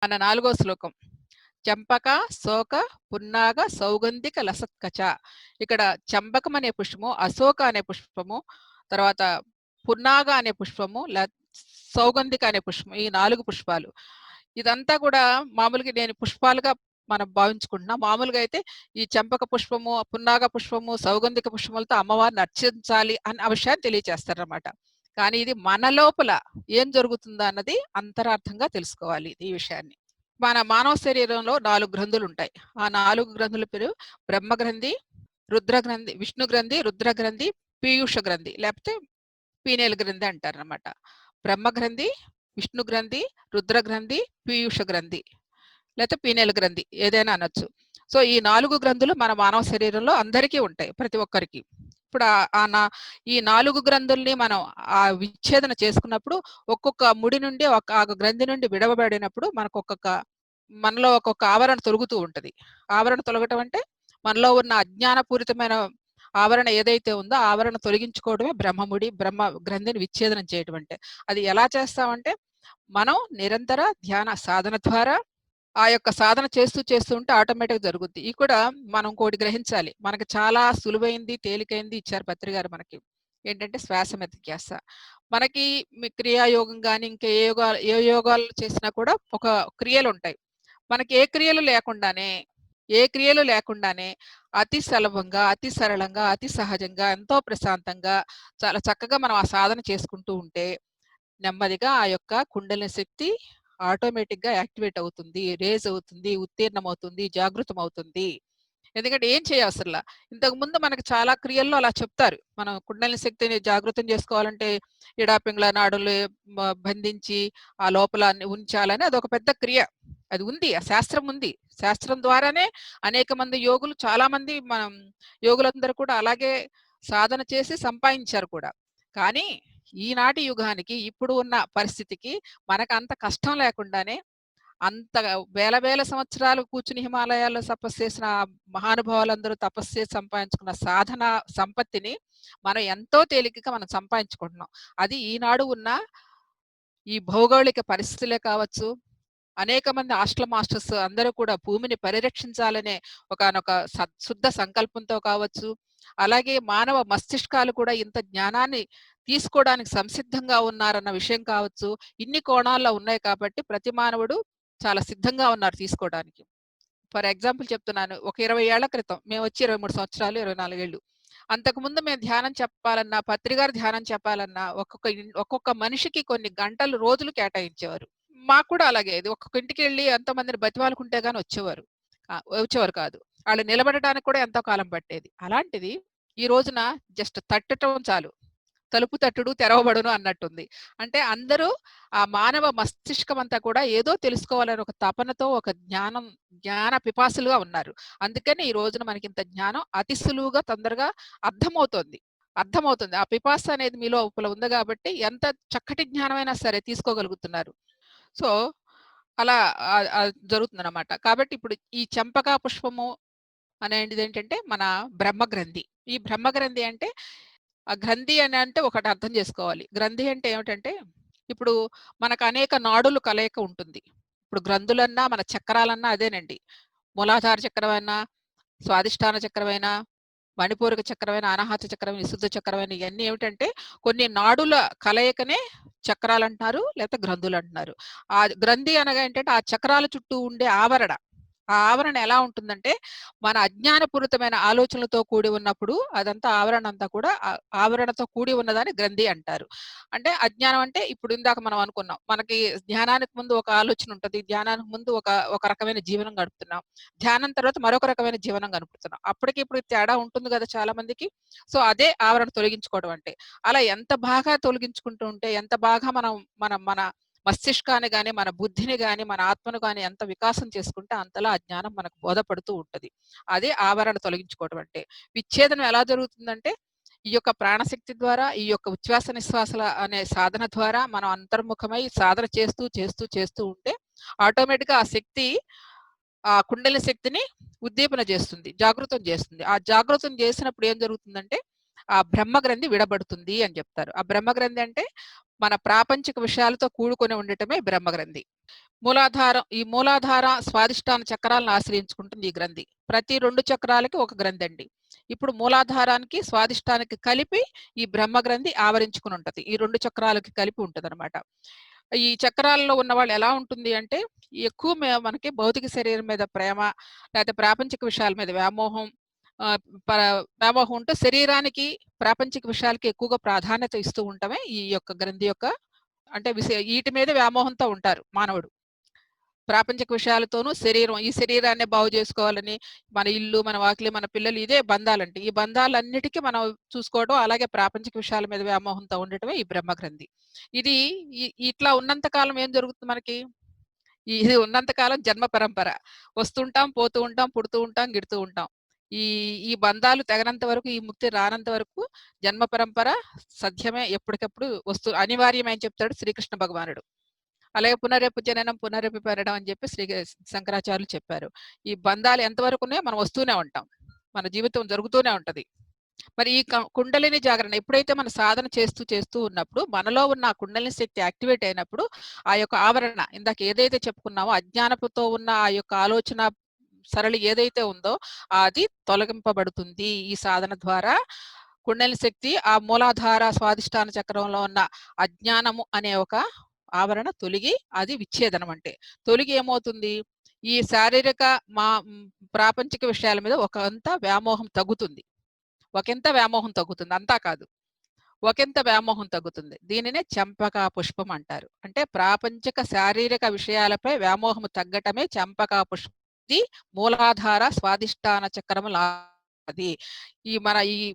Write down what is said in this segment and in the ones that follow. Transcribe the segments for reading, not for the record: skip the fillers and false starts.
మన 4వ శ్లోకం. చంపక, శోక, పున్నాగ, సౌగంధిక, లసత్కచ. ఇక్కడ చంపకం అనే పుష్పము, అశోక అనే పుష్పము, తర్వాత పున్నాగ అనే పుష్పము, సౌగంధిక అనే పుష్పం, ఈ 4 పుష్పాలు. ఇదంతా కూడా మామూలుగా నేను పుష్పాలుగా మనం భావించుకుంటున్నాం. మామూలుగా అయితే ఈ చంపక పుష్పము, పున్నాగ పుష్పము, సౌగంధిక పుష్పములతో అమ్మవారిని అర్చించాలి అన్న విషయాన్ని తెలియచేస్తారన్నమాట. కానీ ఇది మన లోపల ఏం జరుగుతుందో అన్నది అంతరార్థంగా తెలుసుకోవాలి ఈ విషయాన్ని. మన మానవ శరీరంలో 4 గ్రంథులు ఉంటాయి. ఆ 4 గ్రంథుల పేరు బ్రహ్మగ్రంథి, రుద్రగ్రంథి, విష్ణు గ్రంథి, రుద్రగ్రంథి, పీయూష గ్రంథి లేకపోతే పీనేల గ్రంథి అంటారనమాట. బ్రహ్మగ్రంథి, విష్ణు గ్రంథి, రుద్రగ్రంథి, పీయూష గ్రంథి లేకపోతే పీనేల గ్రంథి ఏదైనా అనొచ్చు. సో ఈ 4 గ్రంథులు మన మానవ శరీరంలో అందరికీ ఉంటాయి, ప్రతి ఒక్కరికి. ఇప్పుడు ఈ 4 గ్రంథుల్ని మనం విచ్ఛేదన చేసుకున్నప్పుడు ఒక్కొక్క ముడి నుండి ఆ గ్రంథి నుండి విడవబడినప్పుడు మనలో ఒక్కొక్క ఆవరణ తొలుగుతూ ఉంటది. ఆవరణ తొలగటం అంటే మనలో ఉన్న అజ్ఞానపూరితమైన ఆవరణ ఏదైతే ఉందో ఆవరణ తొలగించుకోవడమే బ్రహ్మముడి, బ్రహ్మ గ్రంథిని విచ్ఛేదనం చేయడం అంటే. అది ఎలా చేస్తామంటే మనం నిరంతర ధ్యాన సాధన ద్వారా ఆ యొక్క సాధన చేస్తూ ఉంటే ఆటోమేటిక్‌గా జరుగుద్ది. ఇది కూడా మనం ఇంకోటి గ్రహించాలి. మనకి చాలా సులువైంది, తేలికైంది ఇచ్చారు పత్రి గారు మనకి. ఏంటంటే శ్వాస మీద ధ్యాస. మనకి క్రియాయోగం గాని, ఇంకా ఏ యోగాలు చేసినా కూడా ఒక క్రియలుంటాయి. మనకి ఏ క్రియలు లేకుండానే అతి సులభంగా, అతి సరళంగా, అతి సహజంగా, ఎంతో ప్రశాంతంగా, చాలా చక్కగా మనం ఆ సాధన చేసుకుంటూ ఉంటే నెమ్మదిగా ఆ యొక్క కుండలిని శక్తి ఆటోమేటిక్‌గా యాక్టివేట్ అవుతుంది, రేజ్ అవుతుంది, ఉత్తీర్ణమవుతుంది, జాగృతమవుతుంది. ఎందుకంటే ఏం చేయవసరలా. ఇంతకుముందు మనకు చాలా క్రియల్లో అలా చెప్తారు. మనం కుండలిని శక్తిని జాగృతం చేసుకోవాలంటే ఇడాపింగళ నాడులు బంధించి ఆ లోపల ఉంచాలని అదొక పెద్ద క్రియ. అది ఉంది. ఆ శాస్త్రం ఉంది. శాస్త్రం ద్వారానే అనేక మంది యోగులు చాలామంది యోగులందరూ కూడా అలాగే సాధన చేసి సంపాదించారు కూడా. కానీ ఈనాటి యుగానికి ఇప్పుడు ఉన్న పరిస్థితికి మనకంత కష్టం లేకుండానే అంత వేల వేల సంవత్సరాలు కూర్చుని హిమాలయాల్లో తపస్సు చేసిన మహానుభావులందరూ తపస్సు చేసి సంపాదించుకున్న సాధన సంపత్తిని మనం ఎంతో తేలికగా మనం సంపాదించుకుంటున్నాం. అది ఈనాడు ఉన్న ఈ భౌగోళిక పరిస్థితులే కావచ్చు, అనేక మంది హాస్టల్ మాస్టర్స్ అందరూ కూడా భూమిని పరిరక్షించాలనే ఒకానొక శుద్ధ సంకల్పంతో కావచ్చు, అలాగే మానవ మస్తిష్కాలు కూడా ఇంత జ్ఞానాన్ని తీసుకోవడానికి సంసిద్ధంగా ఉన్నారన్న విషయం కావచ్చు, ఇన్ని కోణాల్లో ఉన్నాయి కాబట్టి ప్రతి మానవుడు చాలా సిద్ధంగా ఉన్నారు తీసుకోవడానికి. ఫర్ ఎగ్జాంపుల్ చెప్తున్నాను. ఒక 20 ఏళ్ల క్రితం మేమొచ్చి 23 సంవత్సరాలు, 24 ఏళ్ళు. అంతకుముందు మేము ధ్యానం చెప్పాలన్నా, పత్రి గారు ధ్యానం చెప్పాలన్నా ఒక్కొక్క మనిషికి కొన్ని గంటలు, రోజులు కేటాయించేవారు. మాకు కూడా అలాగే. ఇది ఒక్కొక్క ఇంటికెళ్ళి ఎంతోమందిని బతిమాలుకుంటే గాని వచ్చేవారు కాదు. ఆళ్ళు నిలబడడానికి కూడా ఎంతో కాలం పట్టేది. అలాంటిది ఈ రోజున జస్ట్ తట్టటం చాలు. తలుపు తట్టుడు తెరవబడును అన్నట్టుంది. అంటే అందరూ ఆ మానవ మస్తిష్కం అంతా కూడా ఏదో తెలుసుకోవాలని ఒక తపనతో, ఒక జ్ఞాన పిపాసులుగా ఉన్నారు. అందుకని ఈ రోజున మనకింత జ్ఞానం అతి సులువుగా, తొందరగా అర్థమవుతోంది. అర్థమవుతుంది. ఆ పిపాస అనేది మీ లోపల ఉంది గాబట్టి ఎంత చక్కటి జ్ఞానమైనా సరే తీసుకోగలుగుతున్నారు. సో, అలా జరుగుతుందనమాట. కాబట్టి ఇప్పుడు ఈ చంపకా పుష్పము అనేటిదేంటంటే మన బ్రహ్మగ్రంథి. ఈ బ్రహ్మగ్రంథి అంటే ఆ గ్రంథి అని అంటే ఒకటి అర్థం చేసుకోవాలి. గ్రంథి అంటే ఏమిటంటే ఇప్పుడు మనకు అనేక నాడులు కలయిక ఉంటుంది. ఇప్పుడు గ్రంథులన్నా, మన చక్రాలన్నా అదేనండి. మూలాధార చక్రమైనా, స్వాదిష్టాన చక్రమైనా, మణిపూరక చక్రమైన, అనాహత చక్రమైన, విశుద్ధ చక్రమైన ఇయన్నీ ఏమిటంటే కొన్ని నాడుల కలయికనే చక్రాలంటున్నారు. లేకపోతే గ్రంథులంటున్నారు. ఆ గ్రంథి అనగా ఏంటంటే ఆ చక్రాల చుట్టూ ఉండే ఆవరణ. ఆ ఆవరణ ఎలా ఉంటుందంటే మన అజ్ఞానపూరితమైన ఆలోచనలతో కూడి ఉన్నప్పుడు అదంతా ఆవరణ అంతా కూడా ఆవరణతో కూడి ఉన్నదాన్ని గ్రంథి అంటారు. అంటే అజ్ఞానం అంటే ఇప్పుడు ఇందాక మనం అనుకున్నాం. మనకి ధ్యానానికి ముందు ఒక ఆలోచన ఉంటది. ధ్యానానికి ముందు ఒక రకమైన జీవనం గడుపుతున్నాం. ధ్యానం తర్వాత మరొక రకమైన జీవనం గడుపుతున్నాం. అప్పటికి ఇప్పుడు తేడా ఉంటుంది గదా చాలా మందికి. సో, అదే ఆవరణ తొలగించుకోవడం అంటే. అలా ఎంత బాగా తొలగించుకుంటూ ఉంటే, ఎంత బాగా మనం మన మన మస్తిష్కాన్ని గాని, మన బుద్ధిని గాని, మన ఆత్మను గాని ఎంత వికాసం చేసుకుంటే అంతలా అజ్ఞానం మనకు బోధపడుతూ ఉంటది. అదే ఆవరణ తొలగించుకోవడం అంటే. విచ్ఛేదనం ఎలా జరుగుతుందంటే, ఈ యొక్క ప్రాణశక్తి ద్వారా, ఈ యొక్క ఉచ్ఛ్వాస నిశ్వాసాల అనే సాధన ద్వారా మనం అంతర్ముఖమై సాధన చేస్తూ ఉంటే ఆటోమేటిక్‌గా ఆ శక్తి ఆ కుండలిని శక్తిని ఉద్దీపన చేస్తుంది. జాగృతం చేస్తుంది. ఆ జాగృతం చేసినప్పుడు ఏం జరుగుతుందంటే, ఆ బ్రహ్మగ్రంథి విడబడుతుంది అని చెప్తారు. ఆ బ్రహ్మగ్రంథి అంటే మన ప్రాపంచిక విషయాలతో కూడుకొని ఉండటమే బ్రహ్మగ్రంథి. ఈ మూలాధార, స్వాదిష్టాన చక్రాలను ఆశ్రయించుకుంటుంది ఈ గ్రంథి. ప్రతి 2 చక్రాలకి ఒక గ్రంథి అండి. ఇప్పుడు మూలాధారానికి, స్వాదిష్టానికి కలిపి ఈ బ్రహ్మ గ్రంథి ఆవరించుకుని ఉంటది. ఈ 2 చక్రాలకి కలిపి ఉంటదనమాట. ఈ చక్రాల్లో ఉన్నవాళ్ళు ఎలా ఉంటుంది అంటే, ఎక్కువ మనకి భౌతిక శరీరం మీద ప్రేమ, లేతే ప్రాపంచిక విషయాల మీద వ్యామోహం, ఆహ్, ప వ్యామోహం ఉంటే శరీరానికి, ప్రాపంచిక విషయాలకి ఎక్కువగా ప్రాధాన్యత ఇస్తూ ఉండటమే ఈ యొక్క గ్రంథి యొక్క అంటే ఈటి మీద వ్యామోహంతో ఉంటారు మానవుడు. ప్రాపంచిక విషయాలతోనూ ఈ శరీరాన్నే బాగు చేసుకోవాలని, మన ఇల్లు, మన వాకిలి, మన పిల్లలు ఇదే బంధాలండి. ఈ బంధాలన్నిటికీ మనం చూసుకోవడం, అలాగే ప్రాపంచిక విషయాల మీద వ్యామోహంతో ఉండటమే ఈ బ్రహ్మగ్రంథి. ఇది ఇట్లా ఉన్నంత కాలం ఏం జరుగుతుంది మనకి? ఇది ఉన్నంత కాలం జన్మ పరంపర. వస్తుంటాం, పోతూ ఉంటాం, పుడుతూ ఉంటాం, గిడుతూ ఉంటాం. ఈ ఈ బంధాలు తెగనంత వరకు, ఈ ముక్తి రానంత వరకు జన్మ పరంపర సత్యమే ఎప్పటికప్పుడు అనివార్యమే అని చెప్తాడు శ్రీకృష్ణ భగవానుడు. అలాగే పునరేపు జననం, పునరేపు పెరగడం అని చెప్పి శంకరాచార్యులు చెప్పారు. ఈ బంధాలు ఎంతవరకు ఉన్నాయో మనం వస్తూనే ఉంటాం. మన జీవితం జరుగుతూనే ఉంటది. మరి ఈ కుండలిని జాగరణ ఎప్పుడైతే మన సాధన చేస్తూ ఉన్నప్పుడు, మనలో ఉన్న ఆ కుండలిని శక్తి యాక్టివేట్ అయినప్పుడు, ఆ యొక్క ఆవరణ ఇందాక ఏదైతే చెప్పుకున్నామో అజ్ఞానపుతో ఉన్న ఆ యొక్క ఆలోచన సరళి ఏదైతే ఉందో అది తొలగింపబడుతుంది. ఈ సాధన ద్వారా కుండలిని శక్తి ఆ మూలాధార, స్వాదిష్టాన చక్రంలో ఉన్న అజ్ఞానము అనే ఒక ఆవరణ తొలగి అది విచ్ఛేదనం అంటే. తొలగి ఏమవుతుంది? ఈ శారీరక ప్రాపంచిక విషయాల మీద ఒకంత వ్యామోహం తగ్గుతుంది. ఒకంత వ్యామోహం తగ్గుతుంది. అంతా కాదు. ఒకంత వ్యామోహం తగ్గుతుంది. దీనినే చంపకా పుష్పం అంటారు. అంటే ప్రాపంచిక శారీరక విషయాలపై వ్యామోహం తగ్గటమే చంపకా పుష్పం. ఇది మూలాధార, స్వాదిష్టాన చక్రములాది. ఈ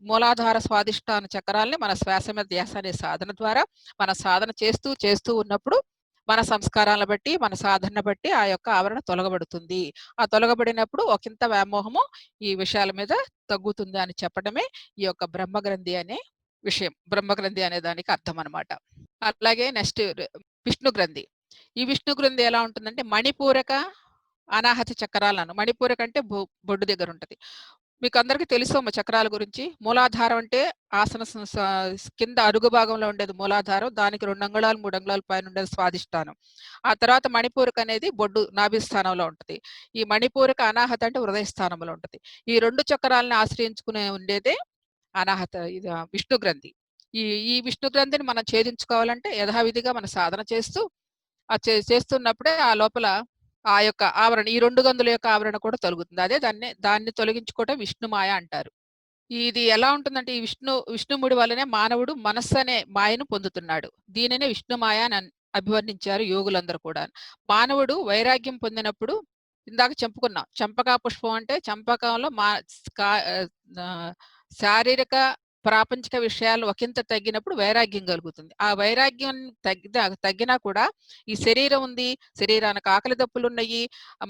మూలాధార, స్వాదిష్టాన చక్రాల్ని మన శ్వాస మీద ధ్యాస అనే సాధన ద్వారా మన సాధన చేస్తూ ఉన్నప్పుడు మన సంస్కారాలను బట్టి, మన సాధనను బట్టి ఆ యొక్క ఆవరణ తొలగబడుతుంది. ఆ తొలగబడినప్పుడు ఒకంత వ్యామోహము ఈ విషయాల మీద తగ్గుతుంది అని చెప్పడమే ఈ యొక్క బ్రహ్మగ్రంథి అనే విషయం. బ్రహ్మగ్రంథి అనే దానికి అర్థం అనమాట. అలాగే నెక్స్ట్ విష్ణు గ్రంథి. ఈ విష్ణు గ్రంథి ఎలా ఉంటుందంటే మణిపూరక, అనాహత చక్రాలను. మణిపూరక అంటే బొడ్డు దగ్గర ఉంటది. మీకు అందరికీ తెలుసోమో చక్రాల గురించి. మూలాధారం అంటే ఆసన కింద అడుగు భాగంలో ఉండేది మూలాధారం. దానికి 2 అంగుళాలు, 3 అంగుళాల పైన ఉండేది స్వాదిష్టానం. ఆ తర్వాత మణిపూరక అనేది బొడ్డు నాభి స్థానంలో ఉంటది. ఈ మణిపూరక, అనాహత అంటే హృదయ స్థానంలో ఉంటది. ఈ 2 చక్రాలను ఆశ్రయించుకునే ఉండేదే అనాహత ఇది విష్ణు గ్రంథి. ఈ ఈ విష్ణు గ్రంథిని మనం ఛేదించుకోవాలంటే యథావిధిగా మన సాధన చేస్తూ చేస్తున్నప్పుడే ఆ లోపల ఆ యొక్క ఆవరణ, ఈ 2 గందుల యొక్క ఆవరణ కూడా తొలగుతుంది. అదే దాన్ని తొలగించుకోవటం విష్ణుమాయ అంటారు. ఇది ఎలా ఉంటుందంటే ఈ విష్ణుముడి వల్లనే మానవుడు మనస్సు అనే మాయను పొందుతున్నాడు. దీనినే విష్ణుమాయ అని అభివర్ణించారు యోగులందరూ కూడా. మానవుడు వైరాగ్యం పొందినప్పుడు ఇందాక చెప్పుకున్నాం. చంపకా పుష్పం అంటే చంపకంలో శారీరక, ప్రాపంచిక విషయాలు ఒకంత తగ్గినప్పుడు వైరాగ్యం కలుగుతుంది. ఆ వైరాగ్యం తగ్గినా కూడా ఈ శరీరం ఉంది, శరీరానికి ఆకలి దప్పులున్నయి,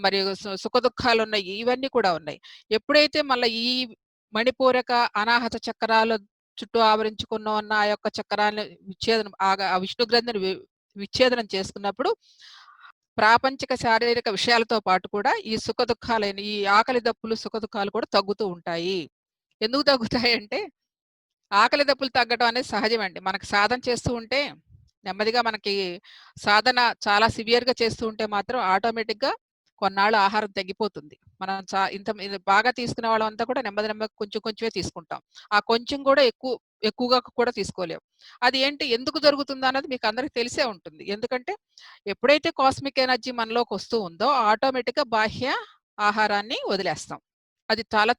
మరియు సుఖ దుఃఖాలున్నయి, ఇవన్నీ కూడా ఉన్నాయి. ఎప్పుడైతే మళ్ళా ఈ మణిపూరక, అనాహత చక్రాల చుట్టూ ఆవరించుకున్న ఉన్న ఆ యొక్క చక్రాన్ని ఆ విష్ణు గ్రంథిని విచ్ఛేదనం చేసుకున్నప్పుడు ప్రాపంచిక శారీరక విషయాలతో పాటు కూడా ఈ సుఖ దుఃఖాలైన ఈ ఆకలి దప్పులు, సుఖ దుఃఖాలు కూడా తగ్గుతూ ఉంటాయి. ఎందుకు తగ్గుతాయంటే ఆకలి దప్పులు తగ్గడం అనేది సహజమండి. మనకు సాధన చేస్తూ ఉంటే నెమ్మదిగా మనకి సాధన చాలా సివియర్‌గా చేస్తూ ఉంటే మాత్రం ఆటోమేటిక్‌గా కొన్నాళ్ళు ఆహారం తగ్గిపోతుంది. మనం ఇది బాగా తీసుకునే వాళ్ళమంతా కూడా నెమ్మదిగా కొంచెం కొంచెమే తీసుకుంటాం. ఆ కొంచెం కూడా ఎక్కువగా కూడా తీసుకోలేం. అది ఎందుకు జరుగుతుందన్నది మీకు అందరికి తెలిసే ఉంటుంది. ఎందుకంటే ఎప్పుడైతే కాస్మిక్ ఎనర్జీ మనలోకి వస్తూ ఉందో ఆటోమేటిక్‌గా బాహ్య ఆహారాన్ని వదిలేస్తాం. అది చాలా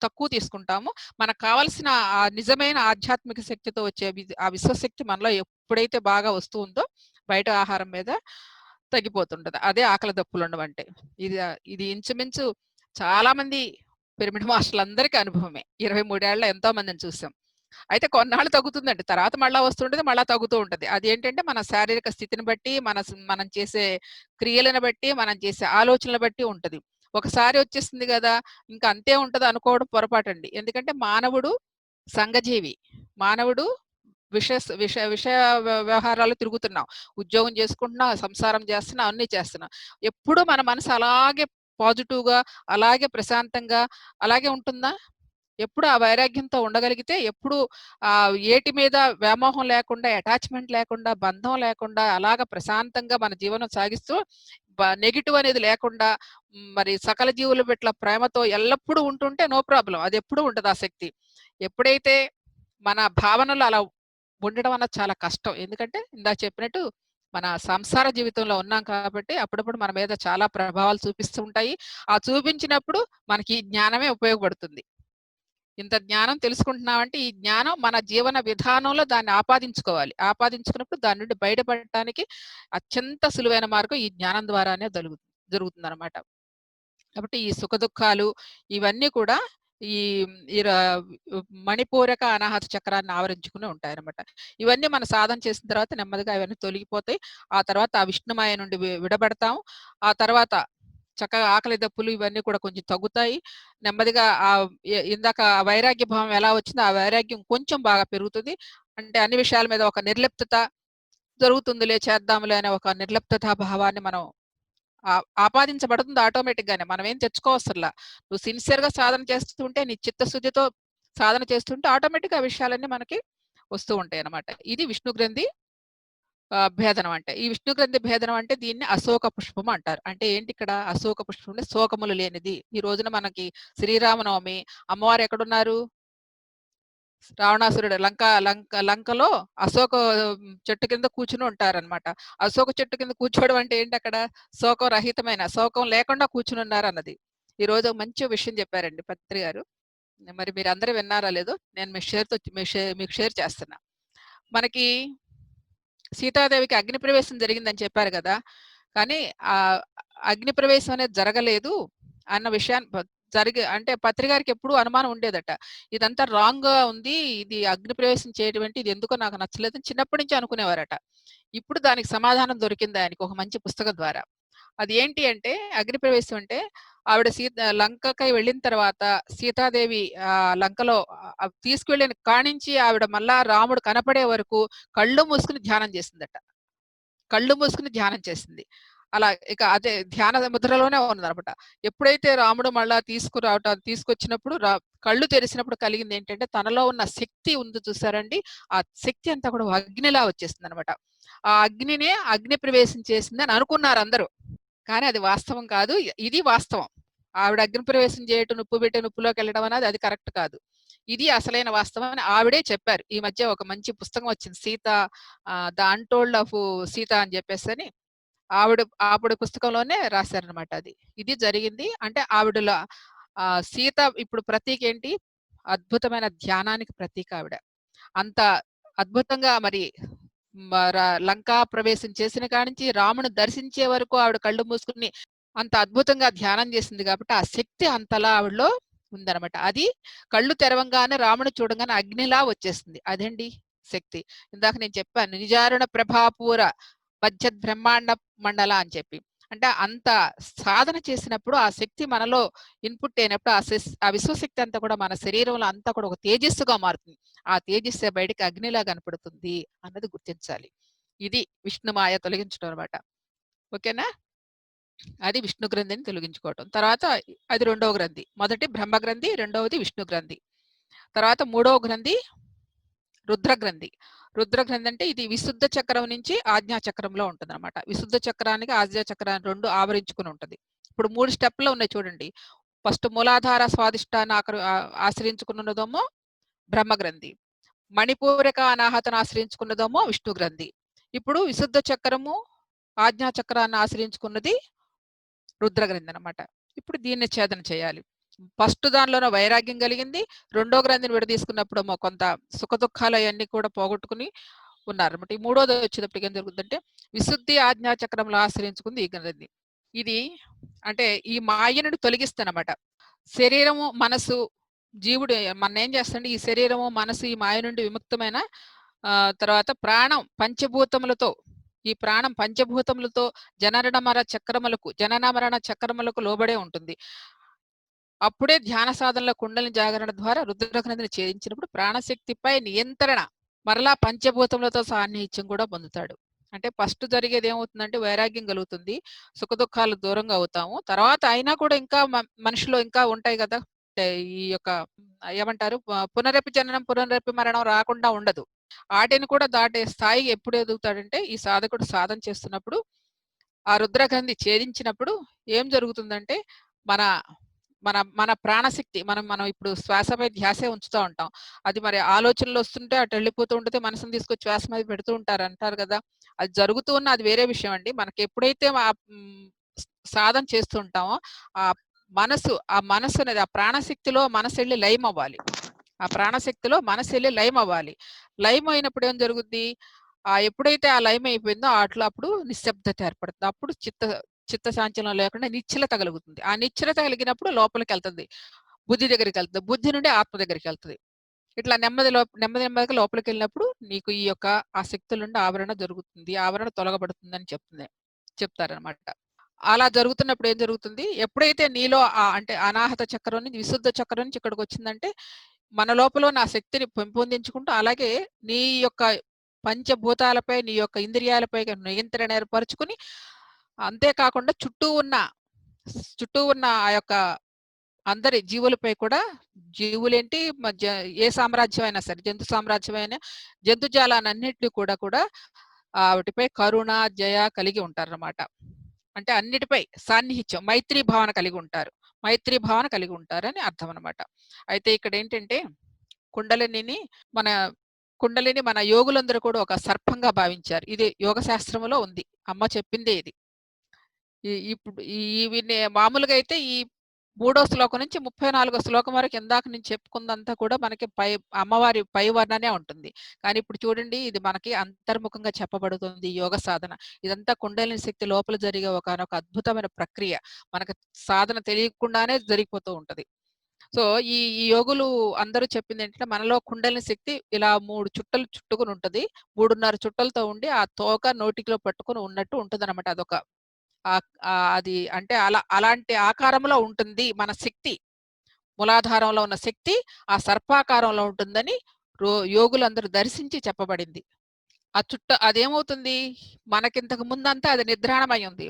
తక్కువ తీసుకుంటాము. మనకు కావాల్సిన ఆ నిజమైన ఆధ్యాత్మిక శక్తితో వచ్చే ఆ విశ్వశక్తి మనలో ఎప్పుడైతే బాగా వస్తూ ఉందో బయట ఆహారం మీద తగ్గిపోతుంటది. అదే ఆకలి దప్పులుండవంటే. ఇది ఇంచుమించు చాలామంది పిరమిడ్ మాస్టర్లందరికీ అనుభవమే. 23 ఏళ్ల ఎంతో మందిని చూసాం. అయితే కొన్నాళ్ళు తగ్గుతుందండి. తర్వాత మళ్ళా వస్తుంటది, మళ్ళా తగ్గుతూ ఉంటది. అదేంటంటే మన శారీరక స్థితిని బట్టి, మనం చేసే క్రియలను బట్టి, మనం చేసే ఆలోచనలు బట్టి ఉంటది. ఒకసారి వచ్చేసింది గదా! ఇంక అంతే ఉంటది అనుకోవడం పొరపాటండి. ఎందుకంటే మానవుడు సంఘజీవి. మానవుడు విషయ వ్యవహారాలు తిరుగుతున్నాం. ఉద్యోగం చేసుకుంటున్నాం, సంసారం చేస్తున్నాం, అన్నీ చేస్తున్నాం. ఎప్పుడూ మన మనసు అలాగే పాజిటివ్‌గా, అలాగే ప్రశాంతంగా అలాగే ఉంటుందా? ఎప్పుడు ఆ వైరాగ్యంతో ఉండగలిగితే, ఎప్పుడు ఏటి మీద వ్యామోహం లేకుండా, అటాచ్‌మెంట్ లేకుండా, బంధం లేకుండా, అలాగ ప్రశాంతంగా మన జీవనం సాగిస్తూ నెగెటివ్ అనేది లేకుండా, మరి సకల జీవుల పట్ల ప్రేమతో ఎల్లప్పుడూ ఉంటుంటే నో ప్రాబ్లమ్. అదెప్పుడూ ఉంటది ఆ శక్తి. ఎప్పుడైతే మన భావనలు అలా ఉండడం అన్నది చాలా కష్టం. ఎందుకంటే ఇందాక చెప్పినట్టు మన సంసార జీవితంలో ఉన్నాం కాబట్టి అప్పుడప్పుడు మన మీద చాలా ప్రభావాలు చూపిస్తూ ఉంటాయి. ఆ చూపించినప్పుడు మనకి ఈ జ్ఞానమే ఉపయోగపడుతుంది. ఇంత జ్ఞానం తెలుసుకుంటున్నామంటే ఈ జ్ఞానం మన జీవన విధానంలో దాన్ని ఆపాదించుకోవాలి. ఆపాదించుకున్నప్పుడు దాని నుండి బయటపడటానికి అత్యంత సులువైన మార్గం ఈ జ్ఞానం ద్వారానే జరుగుతుందనమాట. కాబట్టి ఈ సుఖదుఖాలు ఇవన్నీ కూడా ఈ ఈ ర మణిపూరక అనాహత చక్రాన్ని ఆవరించుకుని ఉంటాయన్నమాట. ఇవన్నీ మనం సాధన చేసిన తర్వాత నెమ్మదిగా అవన్నీ తొలగిపోతాయి. ఆ తర్వాత ఆ విష్ణుమాయ నుండి విడబడతాం. ఆ తర్వాత చక్కగా ఆకలి దప్పులు ఇవన్నీ కూడా కొంచెం తగ్గుతాయి. నెమ్మదిగా ఇందాక ఆ వైరాగ్య భావం ఎలా వచ్చిందో ఆ వైరాగ్యం కొంచెం బాగా పెరుగుతుంది. అంటే అన్ని విషయాల మీద ఒక నిర్లిప్తత జరుగుతుందిలే చేద్దాంలే అనే ఒక నిర్లిప్తతా భావాన్ని మనం ఆపాదించబడుతుంది ఆటోమేటిక్‌గానే. మనమేం తెచ్చుకోవసరలా. నువ్వు సిన్సియర్‌గా సాధన చేస్తుంటే, నీ చిత్తశుద్ధితో సాధన చేస్తుంటే ఆటోమేటిక్‌గా ఆ విషయాలన్నీ మనకి వస్తూ ఉంటాయన్నమాట. ఇది విష్ణు గ్రంథి భేదనం అంటే. ఈ విష్ణు గ్రంథి భేదనం అంటే దీన్ని అశోక పుష్పం అంటారు. అంటే ఏంటి ఇక్కడ అశోక పుష్పం అంటే శోకములు లేనిది. ఈ రోజున మనకి శ్రీరామనవమి అమ్మవారు ఎక్కడున్నారు? రావణాసురుడు లంకలో అశోక చెట్టు కింద కూర్చుని ఉంటారనమాట. అశోక చెట్టు కింద కూర్చోవడం అంటే ఏంటక్కడ? శోకం రహితమైన, శోకం లేకుండా కూర్చునున్నారన్నది. ఈరోజు మంచి విషయం చెప్పారండి పత్రి గారు. మరి మీరందరూ విన్నారా లేదో నేను మీకు షేర్ చేస్తున్నా. మనకి సీతాదేవికి అగ్ని ప్రవేశం జరిగిందని చెప్పారు గదా! కానీ అగ్ని ప్రవేశం అనేది జరగలేదు అన్న విషయాన్ని అంటే పత్రి గారికెప్పుడూ అనుమానం ఉండేదట. ఇదంతా రాంగ్‌గా ఉంది. ఇది అగ్ని ప్రవేశం చేయడం ఏంటి? ఇది ఎందుకో నాకు నచ్చలేదని చిన్నప్పటి నుంచి అనుకునేవారట. ఇప్పుడు దానికి సమాధానం దొరికింది ఆయనకి ఒక మంచి పుస్తకం ద్వారా. అది ఏంటి అంటే అగ్ని ప్రవేశం అంటే ఆవిడ లంకకి వెళ్ళిన తర్వాత సీతాదేవి లంకలో తీసుకువెళ్ళిన కానించి ఆవిడ మళ్ళా రాముడు కనపడే వరకు కళ్ళు మూసుకొని ధ్యానం చేసిందట. కళ్ళు మూసుకొని ధ్యానం చేసింది. అలా ఇక అదే ధ్యాన ముద్రలోనే ఉన్నదనమాట. ఎప్పుడైతే రాముడు మళ్ళా తీసుకొచ్చినప్పుడు కళ్ళు తెరిసినప్పుడు కలిగిందేంటంటే, తనలో ఉన్న శక్తి ఉంది చూసారండి, ఆ శక్తి అంతా కూడా అగ్నిలా వచ్చేసిందనమాట. ఆ అగ్నినే అగ్ని ప్రవేశం చేసిందని అనుకున్నారందరూ. కానీ అది వాస్తవం కాదు. ఇది వాస్తవం. ఆవిడ అగ్ని ప్రవేశం చేయటం, నిప్పు పెట్టి నిప్పులోకెళ్ళడం అనేది అది కరెక్ట్ కాదు. ఇది అసలైన వాస్తవం అని ఆవిడే చెప్పారు. ఈ మధ్య ఒక మంచి పుస్తకం వచ్చింది. 'ద అన్‌టోల్డ్ ఆఫ్ సీత' అని చెప్పేసని ఆవిడ పుస్తకంలోనే రాశారనమాట అది. ఇది జరిగింది. అంటే సీత ఇప్పుడు ప్రతీకేంటి? అద్భుతమైన ధ్యానానికి ప్రతీక ఆవిడ. అంత అద్భుతంగా మరి లంకా ప్రవేశం చేసిన కానించి రాముని దర్శించే వరకు ఆవిడ కళ్ళు మూసుకొని అంత అద్భుతంగా ధ్యానం చేసింది కాబట్టి, ఆ శక్తి అంతలా ఆవిడలో ఉందనమాట. అది కళ్ళు తెరవంగానే రాముడిని చూడంగానే అగ్నిలా వచ్చేసింది. అదండి శక్తి. ఇందాక నేను చెప్పాను. నిజారుణ ప్రభాపూర మధ్యద్ బ్రహ్మాండ మండల అని చెప్పి. అంటే అంత సాధన చేసినప్పుడు ఆ శక్తి మనలో ఇన్పుట్ అయినప్పుడు ఆ విశ్వశక్తి అంతా కూడా మన శరీరంలో అంతా కూడా ఒక తేజస్సుగా మారుతుంది. ఆ తేజస్సే బయటకి అగ్నిలా కనపడుతుంది అన్నది గుర్తించాలి. ఇది విష్ణుమాయ తొలగించడం అనమాట. ఓకేనా? అది విష్ణు గ్రంథిని తొలగించుకోవటం. తర్వాత అది రెండవ గ్రంథి. మొదటి బ్రహ్మ గ్రంథి, రెండవది విష్ణు గ్రంథి. తర్వాత మూడవ గ్రంథి రుద్ర గ్రంథి. రుద్ర గ్రంథి అంటే ఇది విశుద్ధ చక్రం నుంచి ఆజ్ఞా చక్రంలో ఉంటుందన్నమాట. విశుద్ధ చక్రానికి ఆజ్ఞా చక్రాన్ని 2 ఆవరించుకొని ఉంటది. ఇప్పుడు 3 స్టెప్‌లు ఉన్నాయి చూడండి. ఫస్ట్ మూలాధార స్వాదిష్టాన్ని ఆశ్రయించుకున్నదేమో బ్రహ్మ గ్రంథి. మణిపూరక అనాహతను ఆశ్రయించుకున్నదేమో విష్ణు గ్రంథి. ఇప్పుడు విశుద్ధ చక్రము, ఆజ్ఞా చక్రాన్ని ఆశ్రయించుకున్నది రుద్ర గ్రంథి అనమాట. ఇప్పుడు దీన్ని ఛేదన చేయాలి. ఫస్ట్ దానిలోనే వైరాగ్యం కలిగింది. రెండో గ్రంథిని విడదీసుకున్నప్పుడేమో కొంత సుఖదుఖాలు అయన్నీ కూడా పోగొట్టుకుని ఉన్నారన్నమాట. ఈ మూడోది వచ్చేటప్పటికి ఏం జరుగుతుందంటే విశుద్ధి ఆజ్ఞా చక్రంలో ఆశ్రయించుకుంది ఈ గ్రంథి. ఇది అంటే ఈ మాయను తొలగిస్తానమాట. శరీరము, మనసు, జీవుడు మన్నేం చేస్తాడంటే ఈ శరీరము, మనసు ఈ మాయ నుండి విముక్తమైన తర్వాత ప్రాణం పంచభూతములతో ఈ ప్రాణం పంచభూతములతో జనన మరణ చక్రములకు లోబడే ఉంటుంది. అప్పుడే ధ్యాన సాధనలో కుండలిని జాగరణ ద్వారా రుద్రగ్రంథిని ఛేదించినప్పుడు ప్రాణశక్తిపై నియంత్రణ మరలా పంచభూతములతో సాన్నిహిత్యం కూడా పొందుతాడు. అంటే ఫస్ట్ జరిగేది ఏమవుతుందంటే వైరాగ్యం కలుగుతుంది. సుఖదుఖాలు దూరంగా అవుతాము. తర్వాత అయినా కూడా ఇంకా మనిషిలో ఇంకా ఉంటాయి కదా! ఈ యొక్క ఏమంటారు పునరపి జననం, పునరపి మరణం రాకుండా ఉండదు. ఆటిని కూడా దాటే స్థాయి ఎప్పుడు ఎదుగుతాడంటే ఈ సాధకుడు సాధన చేస్తున్నప్పుడు ఆ రుద్రగంధి ఛేదించినప్పుడు ఏం జరుగుతుందంటే మన మన మన ప్రాణశక్తి మనం ఇప్పుడు శ్వాసపై ధ్యాసే ఉంచుతా ఉంటాం. అది మరి ఆలోచనలు వస్తుంటే అటు వెళ్ళిపోతూ ఉంటే మనసుని తీసుకొచ్చి శ్వాస మీద పెడుతూ ఉంటారు అంటారు కదా! అది జరుగుతూ ఉన్న అది వేరే విషయం అండి. మనకి ఎప్పుడైతే సాధన చేస్తూ ఉంటామో ఆ ఆ మనసు అనేది ఆ ప్రాణశక్తిలో మనసెళ్ళి లయం అవ్వాలి. ఆ ప్రాణశక్తిలో మనసెళ్ళి లయం అవ్వాలి. లయం అయినప్పుడు ఏం జరుగుద్ది? ఎప్పుడైతే ఆ లయం అయిపోయిందో అప్పుడు నిశ్శబ్దత ఏర్పడుతుంది. అప్పుడు చిత్తశాంచలం లేకుండా నిశ్చలత కలుగుతుంది. ఆ నిశ్చలత కలిగినప్పుడు లోపలికెళ్తది. బుద్ధి దగ్గరికెళ్తది. బుద్ధి నుండి ఆత్మ దగ్గరికెళ్తది. ఇట్లా నెమ్మది నెమ్మదిగా లోపలికెళ్ళినప్పుడు నీకు ఈ యొక్క ఆ శక్తుల నుండి ఆవరణ జరుగుతుంది. ఆవరణ తొలగబడుతుందని చెప్తారనమాట. అలా జరుగుతున్నప్పుడు ఏం జరుగుతుంది? ఎప్పుడైతే నీలో అంటే అనాహత చక్రం నుంచి విశుద్ధ చక్రం నుంచి ఇక్కడికొచ్చిందంటే, మన లోపల ఉన్న ఆ శక్తిని పెంపొందించుకుంటూ, అలాగే నీ యొక్క పంచభూతాలపై, నీ యొక్క ఇంద్రియాలపై నియంత్రణ ఏర్పరుచుకొని, అంతేకాకుండా చుట్టూ ఉన్న ఆ యొక్క అందరి జీవులపై కూడా జీవులేంటి ఏ సామ్రాజ్యం అయినా సరే, జంతు సామ్రాజ్యమైన జంతుజాలానన్నిటిని కూడా వాటిపై కరుణ, జయ కలిగి ఉంటారనమాట. అంటే అన్నిటిపై సాన్నిహిత్యం, మైత్రీ భావన కలిగి ఉంటారు. మైత్రీ భావన కలిగి ఉంటారని అర్థం అనమాట. అయితే ఇక్కడేంటంటే కుండలినిని మన మన యోగులందరూ కూడా ఒక సర్పంగా భావించారు. ఇది యోగ శాస్త్రంలో ఉంది. అమ్మ చెప్పిందే ఇది. ఇప్పుడు మామూలుగా అయితే ఈ 3వ శ్లోకం నుంచి 34వ శ్లోకం వరకు ఇందాక నేను చెప్పుకుందంతా కూడా మనకి అమ్మవారి పై వర్ణనే ఉంటుంది. కానీ ఇప్పుడు చూడండి ఇది మనకి అంతర్ముఖంగా చెప్పబడుతుంది యోగ సాధన. ఇదంతా కుండలిని శక్తి లోపల జరిగే ఒకానొక అద్భుతమైన ప్రక్రియ. మనకు సాధన తెలియకుండానే జరిగిపోతూ ఉంటది. సో, ఈ ఈ యోగులు అందరూ చెప్పిందేంటంటే మనలో కుండలిని శక్తి ఇలా 3 చుట్టలు చుట్టుకొని ఉంటది. 3:30 చుట్టలతో ఉండి ఆ తోక నోటిలో పట్టుకొని ఉన్నట్టు ఉంటదనమాట. అదొక అది అంటే అలాంటి ఆకారంలో ఉంటుంది మన శక్తి. మూలాధారంలో ఉన్న శక్తి ఆ సర్పాకారంలో ఉంటుందని యోగులందరూ దర్శించి చెప్పబడింది. అదేమవుతుంది? మనకింతకు ముందంతా అది నిద్రాణమై ఉంది.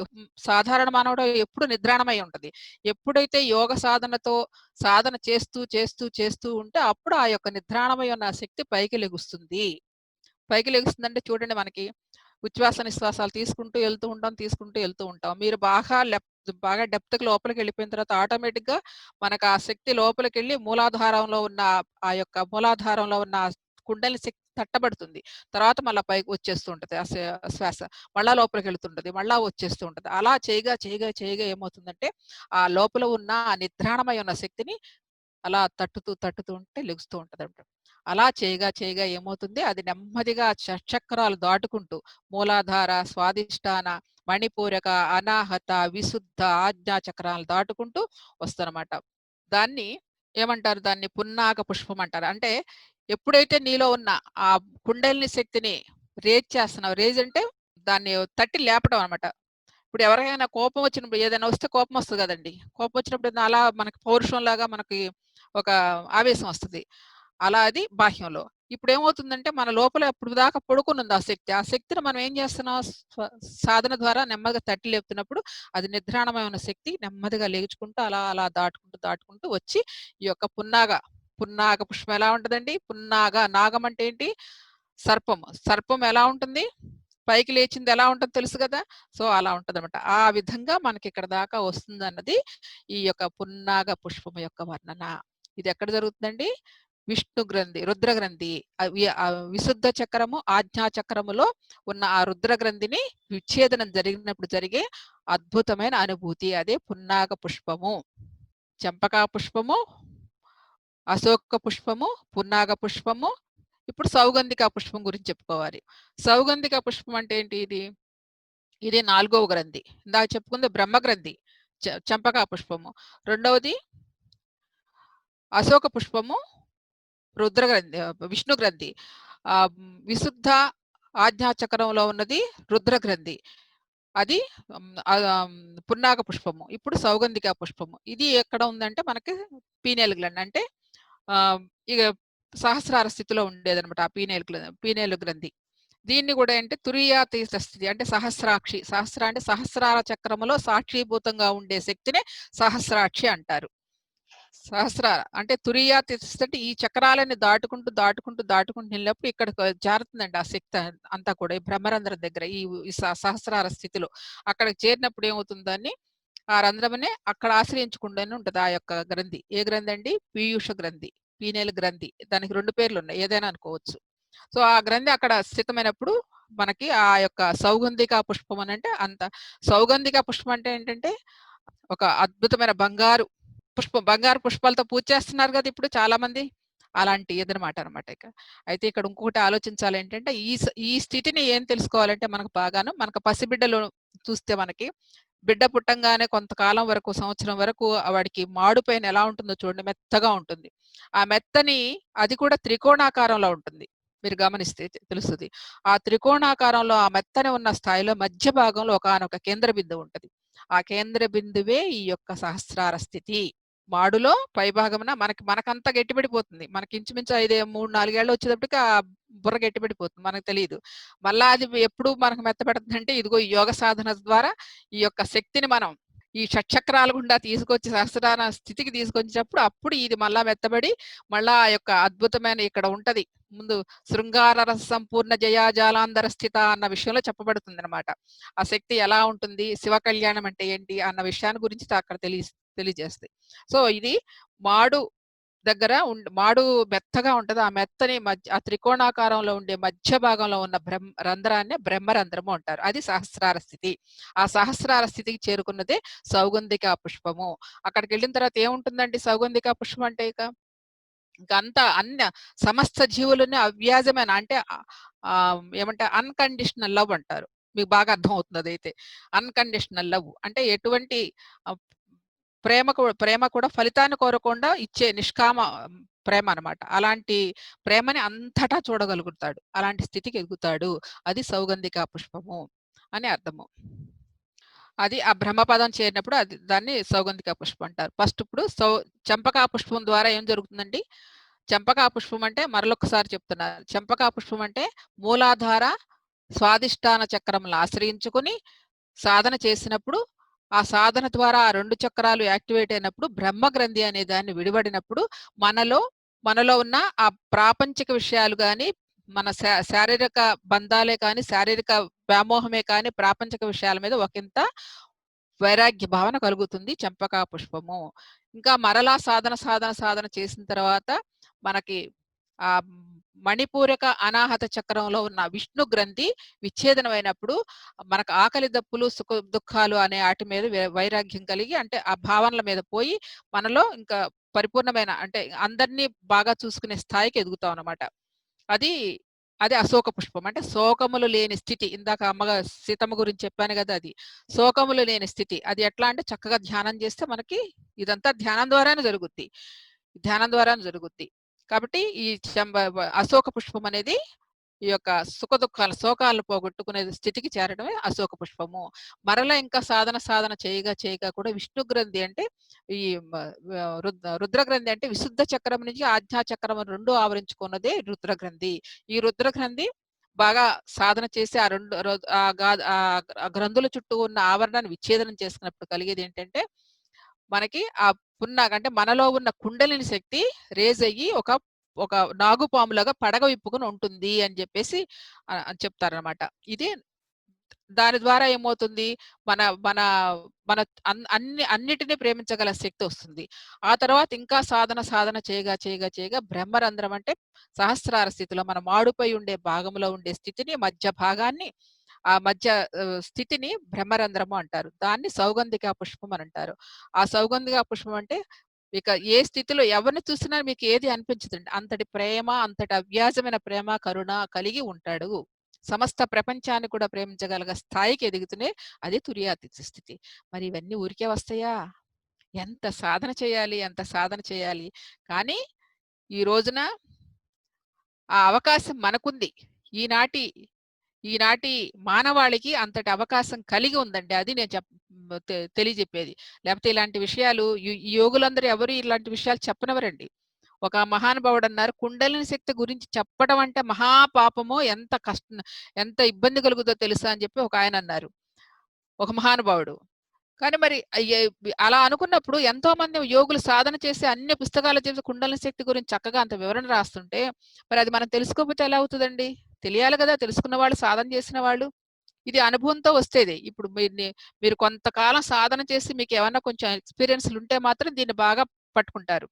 సాధారణ మానవుడు ఎప్పుడు నిద్రాణమై ఉంటది. ఎప్పుడైతే యోగ సాధనతో సాధన చేస్తూ ఉంటే అప్పుడు ఆ యొక్క నిద్రాణమై ఉన్న శక్తి పైకి లెగుస్తుంది. పైకి లెగుస్తుందంటే చూడండి మనకి ఉచ్ఛ్వాస నిశ్వాసాలు తీసుకుంటూ వెళ్తూ ఉంటాం. మీరు బాగా డెప్త్‌కి లోపలికెళ్ళిపోయిన తర్వాత ఆటోమేటిక్‌గా మనకు ఆ శక్తి లోపలికెళ్ళి మూలాధారంలో ఉన్న కుండలి శక్తి తట్టబడుతుంది. తర్వాత మళ్ళా పైకి వచ్చేస్తూ ఉంటది. శ్వాస. మళ్ళా లోపలికెళ్తుంటది. మళ్ళా వచ్చేస్తూ ఉంటది. అలా చేయగా ఏమవుతుందంటే ఆ లోపల ఉన్న ఆ నిద్రాణమై ఉన్న శక్తిని అలా తట్టుతూ ఉంటే లెగుస్తూ ఉంటదనమాట. అలా చేయగా ఏమవుతుంది అది నెమ్మదిగా షట్చక్రాలు దాటుకుంటూ మూలాధార, స్వాదిష్టాన, మణిపూరక, అనాహత, విశుద్ధ, ఆజ్ఞా చక్రాలు దాటుకుంటూ వస్తదనమాట. దాన్ని ఏమంటారు? దాన్ని పున్నాగ పుష్పం అంటారు. అంటే ఎప్పుడైతే నీలో ఉన్న ఆ కుండలిని శక్తిని రేజ్ చేస్తున్నావు. రేజ్ అంటే దాన్ని తట్టి లేపడం అనమాట. ఇప్పుడు ఎవరికైనా కోపం వచ్చినప్పుడు ఏదైనా వస్తే కోపం వస్తది గదండీ! కోపం వచ్చినప్పుడు అలా మనకి పౌరుషంలాగా మనకి ఒక ఆవేశం వస్తది. అలా అది బాహ్యంలో. ఇప్పుడేమవుతుందంటే మన లోపల అప్పటిదాకా పడుకొనుంది ఆ శక్తి. ఆ శక్తిని మనం ఏం చేస్తున్నాం సాధన ద్వారా నెమ్మదిగా తట్టి లేపుతున్నప్పుడు అది నిద్రాణమైన శక్తి నెమ్మదిగా లేచుకుంటూ అలా దాటుకుంటూ వచ్చి ఈ యొక్క పున్నాగ పుష్పం ఎలా ఉంటదండి? నాగం అంటే ఏంటి? సర్పము. సర్పం ఎలా ఉంటుంది? పైకి లేచింది ఎలా ఉంటదో తెలుసు గదా! సో, అలా ఉంటదనమాట. ఆ విధంగా మనకిక్కడి దాకా వస్తుందన్నది ఈ యొక్క పున్నాగ పుష్పం యొక్క వర్ణన. ఇదెక్కడ జరుగుతుందండి? విష్ణు గ్రంథి, రుద్ర గ్రంథి. విశుద్ధ చక్రము, ఆజ్ఞా చక్రములో ఉన్న ఆ రుద్ర గ్రంథిని విచ్ఛేదనం జరిగినప్పుడు జరిగే అద్భుతమైన అనుభూతి. అదే పున్నాగ పుష్పము. చంపకా పుష్పము, అశోక పుష్పము, పున్నాగ పుష్పము, ఇప్పుడు సౌగంధిక పుష్పం గురించి చెప్పుకోవాలి. సౌగంధిక పుష్పం అంటే ఏంటి ఇది? ఇది 4వ గ్రంథి. ఇందాక చెప్పుకుంది బ్రహ్మ గ్రంథి. చంపకా పుష్పము. రెండవది అశోక పుష్పము, విష్ణు గ్రంథి. విశుద్ధ ఆజ్ఞా చక్రంలో ఉన్నది రుద్ర గ్రంథి. అది పున్నాగ పుష్పము. ఇప్పుడు సౌగంధిక పుష్పము. ఇది ఎక్కడ ఉందంటే మనకి పీనియల్ గ్లాండ్ అంటే ఇగ సహస్రార స్థితిలో ఉండేదనమాట. ఆ పీనియల్ గ్రంథి. దీన్ని కూడా ఏంటి తురీయాతీత స్థితి అంటే సహస్రాక్షి. అంటే సహస్రార చక్రములో సాక్షీభూతంగా ఉండే శక్తినే సహస్రాక్షి అంటారు. సహస్రార అంటే తురీయ తిథి అంటే ఈ చక్రాలని దాటుకుంటూ, దాటుకుంటూ, దాటుకుంటూ వెళ్ళినప్పుడు ఇక్కడికి జారుతుందండి ఆ శక్తి అంతా కూడా ఈ బ్రహ్మరంధ్రం దగ్గర ఈ సహస్రార స్థితిలో. అక్కడికి చేరినప్పుడు ఏమవుతుందని ఆ రంధ్రమనే అక్కడ ఆశ్రయించకుండానే ఉంటది ఆ యొక్క గ్రంథి. ఏ గ్రంథి అండి? పీయూష గ్రంథి, పీనేలు గ్రంథి. దానికి 2 పేర్లున్నాయి. ఏదైనా అనుకోవచ్చు. సో, ఆ గ్రంథి అక్కడ స్థితమైనప్పుడు మనకి ఆ యొక్క సౌగంధిక పుష్పం అనంటే అంత సౌగంధిక పుష్పం అంటే ఏంటంటే ఒక అద్భుతమైన బంగారు పుష్పాలతో పూజ చేస్తున్నారు గదా! ఇప్పుడు చాలామంది. అలాంటి ఇదనమాట అనమాట ఇక. అయితే ఇక్కడ ఇంకొకటి ఆలోచించాలేంటంటే, ఈ స్థితిని ఏం తెలుసుకోవాలంటే మనకు బాగాను, మనకు పసిబిడ్డలు చూస్తే మనకి, బిడ్డ పుట్టంగానే కొంతకాలం వరకు, సంవత్సరం వరకు వాడికి మాడు పైన ఎలా ఉంటుందో చూడండి మెత్తగా ఉంటుంది. ఆ మెత్తని అది కూడా త్రికోణాకారంలో ఉంటుంది. మీరు గమనిస్తే తెలుస్తది. ఆ త్రికోణాకారంలో ఆ మెత్తని ఉన్న స్థాయిలో మధ్య భాగంలో ఒకానొక కేంద్ర బిందువు ఉంటది. ఆ కేంద్ర బిందువే ఈ యొక్క సహస్రార స్థితి. మాడులో పైభాగమున మనకంతా గట్టిపడిపోతుంది. మనకి ఇంచుమించు 3, 4 ఏళ్ళు వచ్చేటప్పటికి ఆ బుర్ర గట్టిపడిపోతుంది. మనకు తెలీదు. మళ్ళా అది ఎప్పుడు మనకు మెత్తబడుతుందంటే ఇదిగో ఈ యోగ సాధన ద్వారా ఈ యొక్క శక్తిని మనం ఈ షట్చక్రాల గుండా తీసుకొచ్చి సహస్రార స్థితికి తీసుకొచ్చినప్పుడు అప్పుడు ఇది మళ్ళా మెత్తబడి మళ్ళా ఆ యొక్క అద్భుతమైన ఇక్కడ ఉంటది. ముందు శృంగార రస సంపూర్ణ జయాజాలాంధర స్థిత అన్న విషయంలో చెప్పబడుతుందనమాట. ఆ శక్తి ఎలా ఉంటుంది? శివ కళ్యాణం అంటే ఏంటి? అన్న విషయాన్ని గురించి అక్కడ తెలియజేస్తాయి. సో, ఇది మాడు దగ్గర మాడు మెత్తగా ఉంటది. ఆ మెత్తని ఆ త్రికోణాకారంలో ఉండే మధ్య భాగంలో ఉన్న రంధ్రాన్నే బ్రహ్మరంధ్రము అంటారు. అది సహస్రార స్థితి. ఆ సహస్రార స్థితికి చేరుకున్నదే సౌగంధిక పుష్పము. అక్కడికెళ్ళిన తర్వాత ఏముంటుందండి సౌగంధిక పుష్పం అంటే ఇక? ఇంకంతా సమస్త జీవులని అవ్యాజమైన అంటే ఏమంటే అన్‌కండిషనల్ లవ్ అంటారు. మీకు బాగా అర్థమవుతుంది అదైతే. అన్‌కండిషనల్ లవ్ అంటే ఎటువంటి ఆహ్, ప్రేమ కూడా ఫలితాన్ని కోరకుండా ఇచ్చే నిష్కామ ప్రేమ అనమాట. అలాంటి ప్రేమని అంతటా చూడగలుగుతాడు. అలాంటి స్థితికి ఎదుగుతాడు. అది సౌగంధిక పుష్పము అని అర్థము. అది ఆ బ్రహ్మపదం చేరినప్పుడు దాన్ని సౌగంధిక పుష్పం అంటారు. ఫస్ట్ ఇప్పుడు చంపకా పుష్పం ద్వారా ఏం జరుగుతుందండి? చంపకా పుష్పం అంటే మరలొకసారి చెప్తున్నారు. చంపకా పుష్పం అంటే మూలాధార, స్వాదిష్టాన చక్రములను ఆశ్రయించుకొని సాధన చేసినప్పుడు, ఆ సాధన ద్వారా ఆ 2 చక్రాలు యాక్టివేట్ అయినప్పుడు బ్రహ్మగ్రంథి అనే దాన్ని విడివడినప్పుడు మనలో మనలో ఉన్న ఆ ప్రాపంచిక విషయాలు గాని, మన శారీరక బంధాలే కానీ, శారీరక వ్యామోహమే కానీ, ప్రాపంచిక విషయాల మీద ఒకంత వైరాగ్య భావన కలుగుతుంది చంపకా పుష్పము. ఇంకా మరలా సాధన చేసిన తర్వాత మనకి ఆ మణిపూరక అనాహత చక్రంలో ఉన్న విష్ణు గ్రంథి విచ్ఛేదనమైనప్పుడు మనకు ఆకలి దప్పులు, సుఖ దుఃఖాలు అనే ఆటి మీద వైరాగ్యం కలిగి అంటే ఆ భావనల మీద పోయి మనలో ఇంకా పరిపూర్ణమైన అంటే అందరినీ బాగా చూసుకునే స్థాయికి ఎదుగుతాం అన్నమాట. అది అది అశోక పుష్పం. అంటే శోకములు లేని స్థితి. ఇందాక సీతమ్మ గురించి చెప్పాను గదా! అది. శోకములు లేని స్థితి. అది ఎట్లా అంటే చక్కగా ధ్యానం చేస్తే మనకి ఇదంతా ధ్యానం ద్వారానే జరుగుద్ది. ధ్యానం ద్వారానే జరుగుద్ది. కాబట్టి ఈ అశోక పుష్పం అనేది ఈ యొక్క సుఖదుఖాలు, శోకాలను పోగొట్టుకునే స్థితికి చేరడమే అశోక పుష్పము. మరలా ఇంకా సాధన చేయగా కూడా విష్ణు గ్రంథి అంటే ఈ మ రుద్ర గ్రంథి అంటే విశుద్ధ చక్రం నుంచి ఆజ్ఞా చక్రం 2 ఆవరించుకున్నదే రుద్ర గ్రంథి. ఈ రుద్ర గ్రంథి బాగా సాధన చేసి ఆ 2 రో ఆహ్, గా ఆ గ్రంథుల చుట్టూ ఉన్న ఆవరణాన్ని విచ్ఛేదనం చేసుకున్నప్పుడు కలిగేదేంటంటే, మనకి ఆ పున్నాగ అంటే మనలో ఉన్న కుండలిని శక్తి రేజ్ అయ్యి ఒక ఒక నాగుపాములాగా పడగ విప్పుకొని ఉంటుంది అని జెప్పేసి చెప్తారనమాట. ఇది దాని ద్వారా ఏమవుతుంది? మన మన మన అన్నిటిని ప్రేమించగల శక్తొస్తుంది. ఆ తర్వాత ఇంకా సాధన చేయగా బ్రహ్మరంధ్రం అంటే సహస్రార స్థితిలో మన మాడుపై ఉండే భాగంలో ఉండే స్థితిని మధ్య భాగాన్ని ఆ మధ్య స్థితిని బ్రహ్మరంధ్రము అంటారు. దాన్ని సౌగంధిక పుష్పం అని అంటారు. ఆ సౌగంధిక పుష్పం అంటే ఇక ఏ స్థితిలో ఎవరిని చూసినా మీకు ఏది అనిపించదండి. అంతటి ప్రేమ, అంతటి అవ్యాజమైన ప్రేమ, కరుణ కలిగి ఉంటాడు. సమస్త ప్రపంచాన్ని కూడా ప్రేమించగల స్థాయికి ఎదుగుతూనే అది తుర్యాతిథ్య స్థితి. మరి ఇవన్నీ ఊరికే వస్తాయా? ఎంత సాధన చేయాలి, ఎంత సాధన చేయాలి. కానీ ఈ రోజున ఆ అవకాశం మనకుంది. ఈనాటి ఈనాటి మానవాళికి అంతటి అవకాశం కలిగి ఉందండి. అది నేను తెలియజెప్పేది. లేపోతే ఇలాంటి విషయాలు ఈ యోగులందరూ ఎవరు ఇలాంటి విషయాలు చెప్పనివ్వరండి. ఒక మహానుభావుడన్నారు, "కుండలిని శక్తి గురించి చెప్పడం అంటే మహాపాపమో, ఎంత ఇబ్బంది కలుగుద్దో తెలుసా" అని చెప్పి ఒకాయనన్నారు. ఒక మహానుభావుడు. కానీ మరి అలా అనుకున్నప్పుడు ఎంతోమంది యోగులు సాధన చేసి అన్ని పుస్తకాలు చేసి కుండలిని శక్తి గురించి చక్కగా అంత వివరణ రాస్తుంటే, మరి అది మనం తెలుసుకోకపోతే ఎలా అవుతదండి? తెలియాలి కదా! తెలుసుకున్న వాళ్ళు, సాధన చేసిన వాళ్ళు. ఇది అనుభవంతో వస్తేది. ఇప్పుడు మీరు కొంతకాలం సాధన చేసి మీకేమన్నా కొంచెం ఎక్స్‌పీరియన్స్‌లుంటే మాత్రం దీన్ని బాగా పట్టుకుంటారు.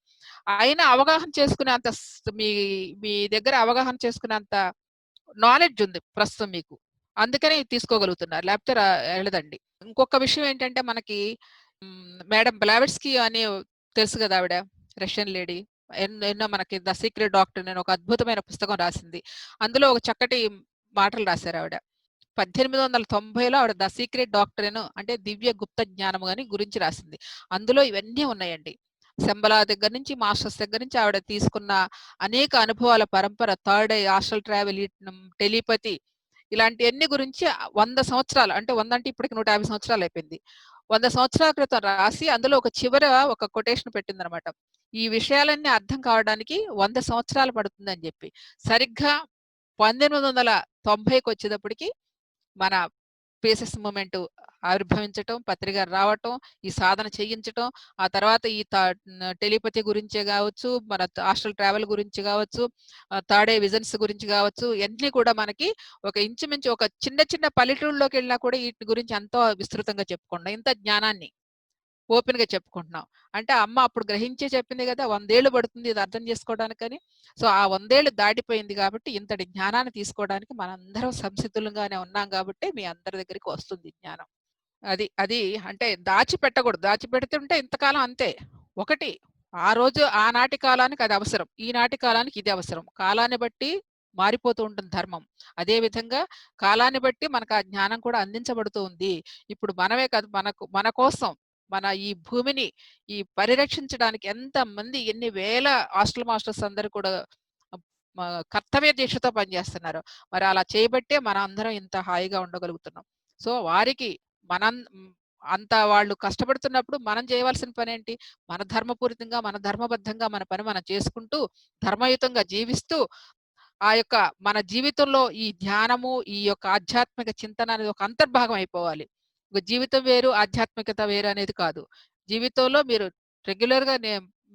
అయినా అవగాహన చేసుకునేంత మీ మీ దగ్గర అవగాహన చేసుకునేంత నాలెడ్జ్ ఉంది ప్రస్తుతం మీకు. అందుకనే ఇది తీసుకోగలుగుతున్నారు. లేకపోతే ఎళ్ళదండి. ఇంకొక విషయం ఏంటంటే మనకి మేడం బ్లావెట్స్కీ అని తెలుసు కదా ఆవిడ. Russian lady. ఎన్నో మనకి 'ద సీక్రెట్ డాక్టర్' అని ఒక అద్భుతమైన పుస్తకం రాసింది. అందులో ఒక చక్కటి మాటలు రాసారావిడ. 1890లో ఆవిడ 'ద సీక్రెట్ డాక్టర్' అంటే దివ్య గుప్త జ్ఞానము అని గురించి రాసింది. అందులో ఇవన్నీ ఉన్నాయండి. శంబల దగ్గర నుంచి, మాస్టర్స్ దగ్గర నుంచి ఆవిడ తీసుకున్న అనేక అనుభవాల పరంపర, third eye, astral travel, telepathy ఇలాంటియన్ని గురించి 100 సంవత్సరాలు అంటే 100 అంటే ఇప్పటికి 150 సంవత్సరాలు అయిపోయింది. 100 సంవత్సరాల క్రితం రాసి అందులో ఒక చివర ఒక కొటేషన్ పెట్టిందనమాట. ఈ విషయాలన్నీ అర్థం కావడానికి 100 సంవత్సరాలు పడుతుందని జెప్పి. సరిగ్గా 1890కొచ్చేటప్పటికి మన పీసెస్ మూవ్‌మెంట్ ఆవిర్భవించటం, పత్రి గారు రావటం, ఈ సాధన చేయించటం, ఆ తర్వాత టెలిపతి గురించే గావచ్చు, మన ఆస్ట్రల్ ట్రావెల్ గురించి గావచ్చు, థర్డ్ ఐ విజన్స్ గురించి గావచ్చు, ఇయన్నీ కూడా మనకి ఒక ఇంచుమించు ఒక చిన్న చిన్న పల్లెటూరులోకెళ్ళినా కూడా ఈటి గురించి ఎంతో విస్తృతంగా చెప్పుకున్నాం. ఇంత జ్ఞానాన్ని ఓపెన్‌గా చెప్పుకుంటున్నాం. అంటే అమ్మ అప్పుడు గ్రహించే చెప్పింది గదా! 100 ఏళ్ళు పడుతుంది ఇది అర్థం చేసుకోవడానికని. సో, ఆ 100 ఏళ్ళు దాటిపోయింది గాబట్టి, ఇంతటి జ్ఞానాన్ని తీసుకోవడానికి మనందరం సంసిద్ధులంగానే ఉన్నాం గాబట్టే మీ అందరి దగ్గరికి వస్తుంది జ్ఞానం. అది అది అంటే దాచిపెట్టకూడదు. దాచిపెడుతుంటే ఇంతకాలం అంతే. ఒకటి ఆ రోజు ఆనాటి కాలానికి అది అవసరం. ఈనాటి కాలానికి ఇది అవసరం. కాలాన్ని బట్టి మారిపోతూ ఉంటుంది ధర్మం. అదే విధంగా కాలాన్ని బట్టి మనకు ఆ జ్ఞానం కూడా అందించబడుతూ ఉంది. ఇప్పుడు మనమే కాదు మన కోసం మన ఈ భూమిని పరిరక్షించడానికి ఎంతమంది ఎన్ని వేల హాస్టల్ మాస్టర్స్ అందరూ కూడా మ కర్తవ్య దీక్షతో పనిచేస్తున్నారు. మరి అలా చేయబట్టే మనందరం ఇంత హాయిగా ఉండగలుగుతున్నాం. సో, వారికి మనం అంత వాళ్ళు కష్టపడుతున్నప్పుడు మనం చేయవలసిన పనేంటి? మన ధర్మపూరితంగా, మన ధర్మబద్ధంగా మన పని మనం చేసుకుంటూ, ధర్మయుతంగా జీవిస్తూ, ఆ యొక్క మన జీవితంలో ఈ ధ్యానము, ఈ యొక్క ఆధ్యాత్మిక చింతన అనేది ఒక అంతర్భాగం అయిపోవాలి. జీవితం వేరు, ఆధ్యాత్మికత వేరు అనేది కాదు. జీవితంలో మీరు రెగ్యులర్‌గా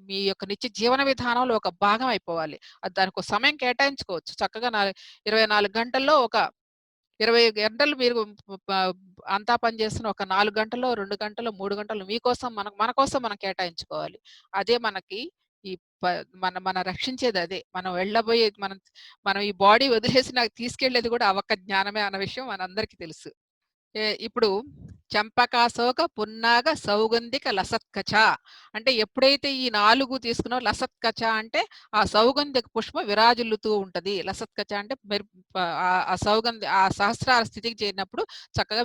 మీ యొక్క నిత్య జీవన విధానంలో ఒక భాగం అయిపోవాలి. దానికో సమయం కేటాయించుకోవచ్చు. చక్కగా 24 గంటల్లో ఒక 20 గంటలు మీరు ప అంతా పని చేస్తున్న ఒక 4 గంటలో, 2 గంటలో, 3 గంటలు మీకోసం మన కోసం మనం కేటాయించుకోవాలి. అదే మనకి ఈ ప మన మన రక్షించేదదే. మనం వెళ్ళబోయేది మనం ఈ బాడీ వదిలేసి నాకు తీసుకెళ్ళేది కూడా ఆ ఒక్క జ్ఞానమే అన్న విషయం మనందరికీ తెలుసు. ఇప్పుడు చంపకాశోక, పున్నాగ, సౌగంధిక, లసత్కచ అంటే ఎప్పుడైతే ఈ 4 తీసుకున్నావో లసత్కచ అంటే ఆ సౌగంధిక పుష్పం విరాజిల్లుతూ ఉంటది. లసత్కచ అంటే ఆ ఆ సహస్రార స్థితికి చేరినప్పుడు చక్కగా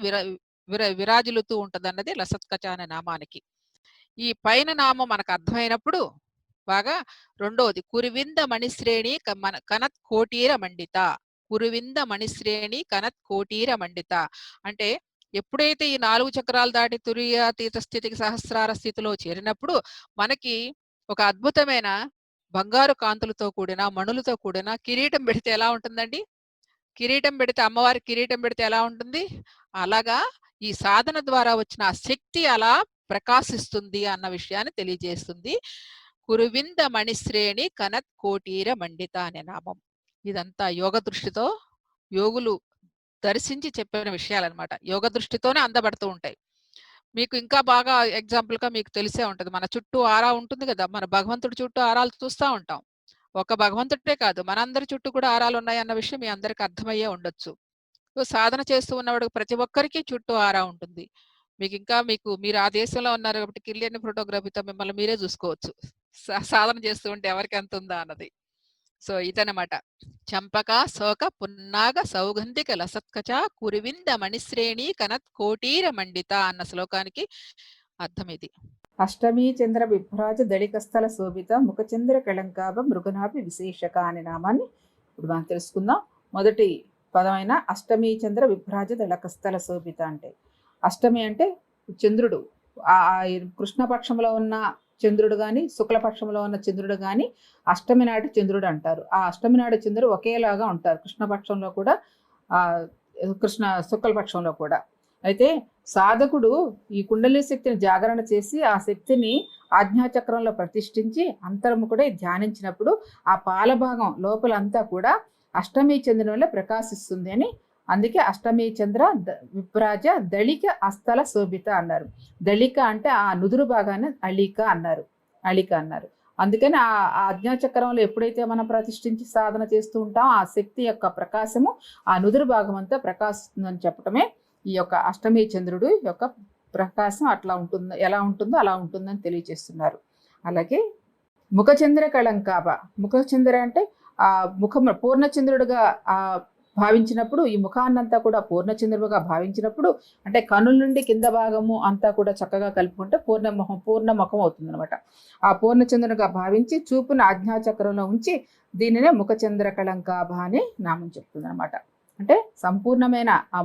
విరాజిల్లుతూ ఉంటదన్నది లసత్కచ అనే నామానికి. ఈ పైన నామం మనకు అర్థమైనప్పుడు బాగా రెండోది కురివింద మణిశ్రేణి కనత్ కోటీర మండిత. కురివింద మణిశ్రేణి కనత్ కోటీర మండిత. అంటే ఎప్పుడైతే ఈ 4 చక్రాలు దాటి తురీయాతీత స్థితికి సహస్రార స్థితిలో చేరినప్పుడు మనకి ఒక అద్భుతమైన బంగారు కాంతులతో కూడిన, మణులతో కూడిన కిరీటం పెడితే ఎలా ఉంటుందండి? కిరీటం పెడితే అమ్మవారికి కిరీటం పెడితే ఎలా ఉంటుంది? అలాగా ఈ సాధన ద్వారా వచ్చిన ఆ శక్తి అలా ప్రకాశిస్తుంది అన్న విషయాన్ని తెలియజేస్తుంది. కురువింద మణిశ్రేణి కనత్ కోటీర మండిత అనే నామం. ఇదంతా యోగ దృష్టితో యోగులు దర్శించి చెప్పిన విషయాలన్నమాట. యోగ దృష్టితోనే అందబడుతూ ఉంటాయి. మీకు ఇంకా బాగా ఎగ్జాంపుల్‌గా మీకు తెలిసే ఉంటది. మన చుట్టూ ఆరా ఉంటుంది గదా! మన భగవంతుడి చుట్టూ ఆరాలు చూస్తా ఉంటాం. ఒక భగవంతుడినే కాదు మనందరి చుట్టూ కూడా ఆరాలున్నాయన్న విషయం మీ అందరికి అర్థమయ్యే ఉండొచ్చు. సో, సాధన చేస్తూ ఉన్నవాడు ప్రతి ఒక్కరికి చుట్టూ ఆరా ఉంటుంది. మీరు ఆ దేశంలో ఉన్నారు కాబట్టి కిలియన్ ఫోటోగ్రఫీతో మిమ్మల్ని మీరే చూసుకోవచ్చు. సాధన చేస్తూ ఉంటే ఎవరికి ఎంతుందా అన్నది. సో, ఇదనమాట. చంపక, శోక, పున్నాగ, సౌగంధిక, లసత్కచ, కురివింద మణిశ్రేణి కనత్ కోటీర మండిత అన్న శ్లోకానికి అర్థం ఇది. అష్టమీ చంద్ర విభ్రాజ దళికస్థల శోభిత ముఖచంద్ర కళంకాభ మృగనాభి విశేషక అనే నామాన్ని ఇప్పుడు మనం తెలుసుకుందాం. మొదటి పదమైన అష్టమీ చంద్ర విభ్రాజ దళకస్థల శోభిత అంటే అష్టమి అంటే చంద్రుడు. ఆ కృష్ణపక్షంలో ఉన్న చంద్రుడు కానీ శుక్లపక్షంలో ఉన్న చంద్రుడు కానీ అష్టమి నాటి చంద్రుడు అంటారు. ఆ అష్టమి నాటి చంద్రుడు ఒకేలాగా ఉంటారు కృష్ణపక్షంలో కూడా, కృష్ణ శుక్లపక్షంలో కూడా. అయితే సాధకుడు ఈ కుండలి శక్తిని జాగరణ చేసి ఆ శక్తిని ఆజ్ఞాచక్రంలో ప్రతిష్ఠించి అంతర్ముఖుడై ధ్యానించినప్పుడు ఆ పాలభాగం లోపలంతా కూడా అష్టమి చంద్రుని వల్ల ప్రకాశిస్తుంది అని, అందుకే అష్టమి చంద్ర విప్రాజ దళిక అస్థల శోభిత అన్నారు. దళిక అంటే ఆ నుదురు భాగాన్ని అళిక అన్నారు, అళిక అన్నారు. అందుకని ఆ ఆజ్ఞాచక్రంలో ఎప్పుడైతే మనం ప్రతిష్ఠించి సాధన చేస్తూ ఉంటాం ఆ శక్తి యొక్క ప్రకాశము ఆ నుదురు భాగం అంతా ప్రకాశిస్తుందని చెప్పటమే ఈ యొక్క అష్టమి చంద్రుడు యొక్క ప్రకాశం అట్లా ఉంటుంది, ఎలా ఉంటుందో అలా ఉంటుందని తెలియజేస్తున్నారు. అలాగే ముఖచంద్ర కళంకాభ, ముఖచంద్ర అంటే ఆ ముఖం పూర్ణచంద్రుడుగా భావించినప్పుడు, ఈ ముఖాన్నంతా కూడా పూర్ణచంద్రుడుగా భావించినప్పుడు, అంటే కనుల నుండి కింద భాగము అంతా కూడా చక్కగా కలుపుకుంటే పూర్ణ ముఖం అవుతుంది అనమాట. ఆ పూర్ణచంద్రునిగా భావించి చూపును ఆజ్ఞాచక్రంలో ఉంచి దీనినే ముఖచంద్ర కళంకాభ అని నామం చెప్తుంది అనమాట. అంటే సంపూర్ణమైన ఆ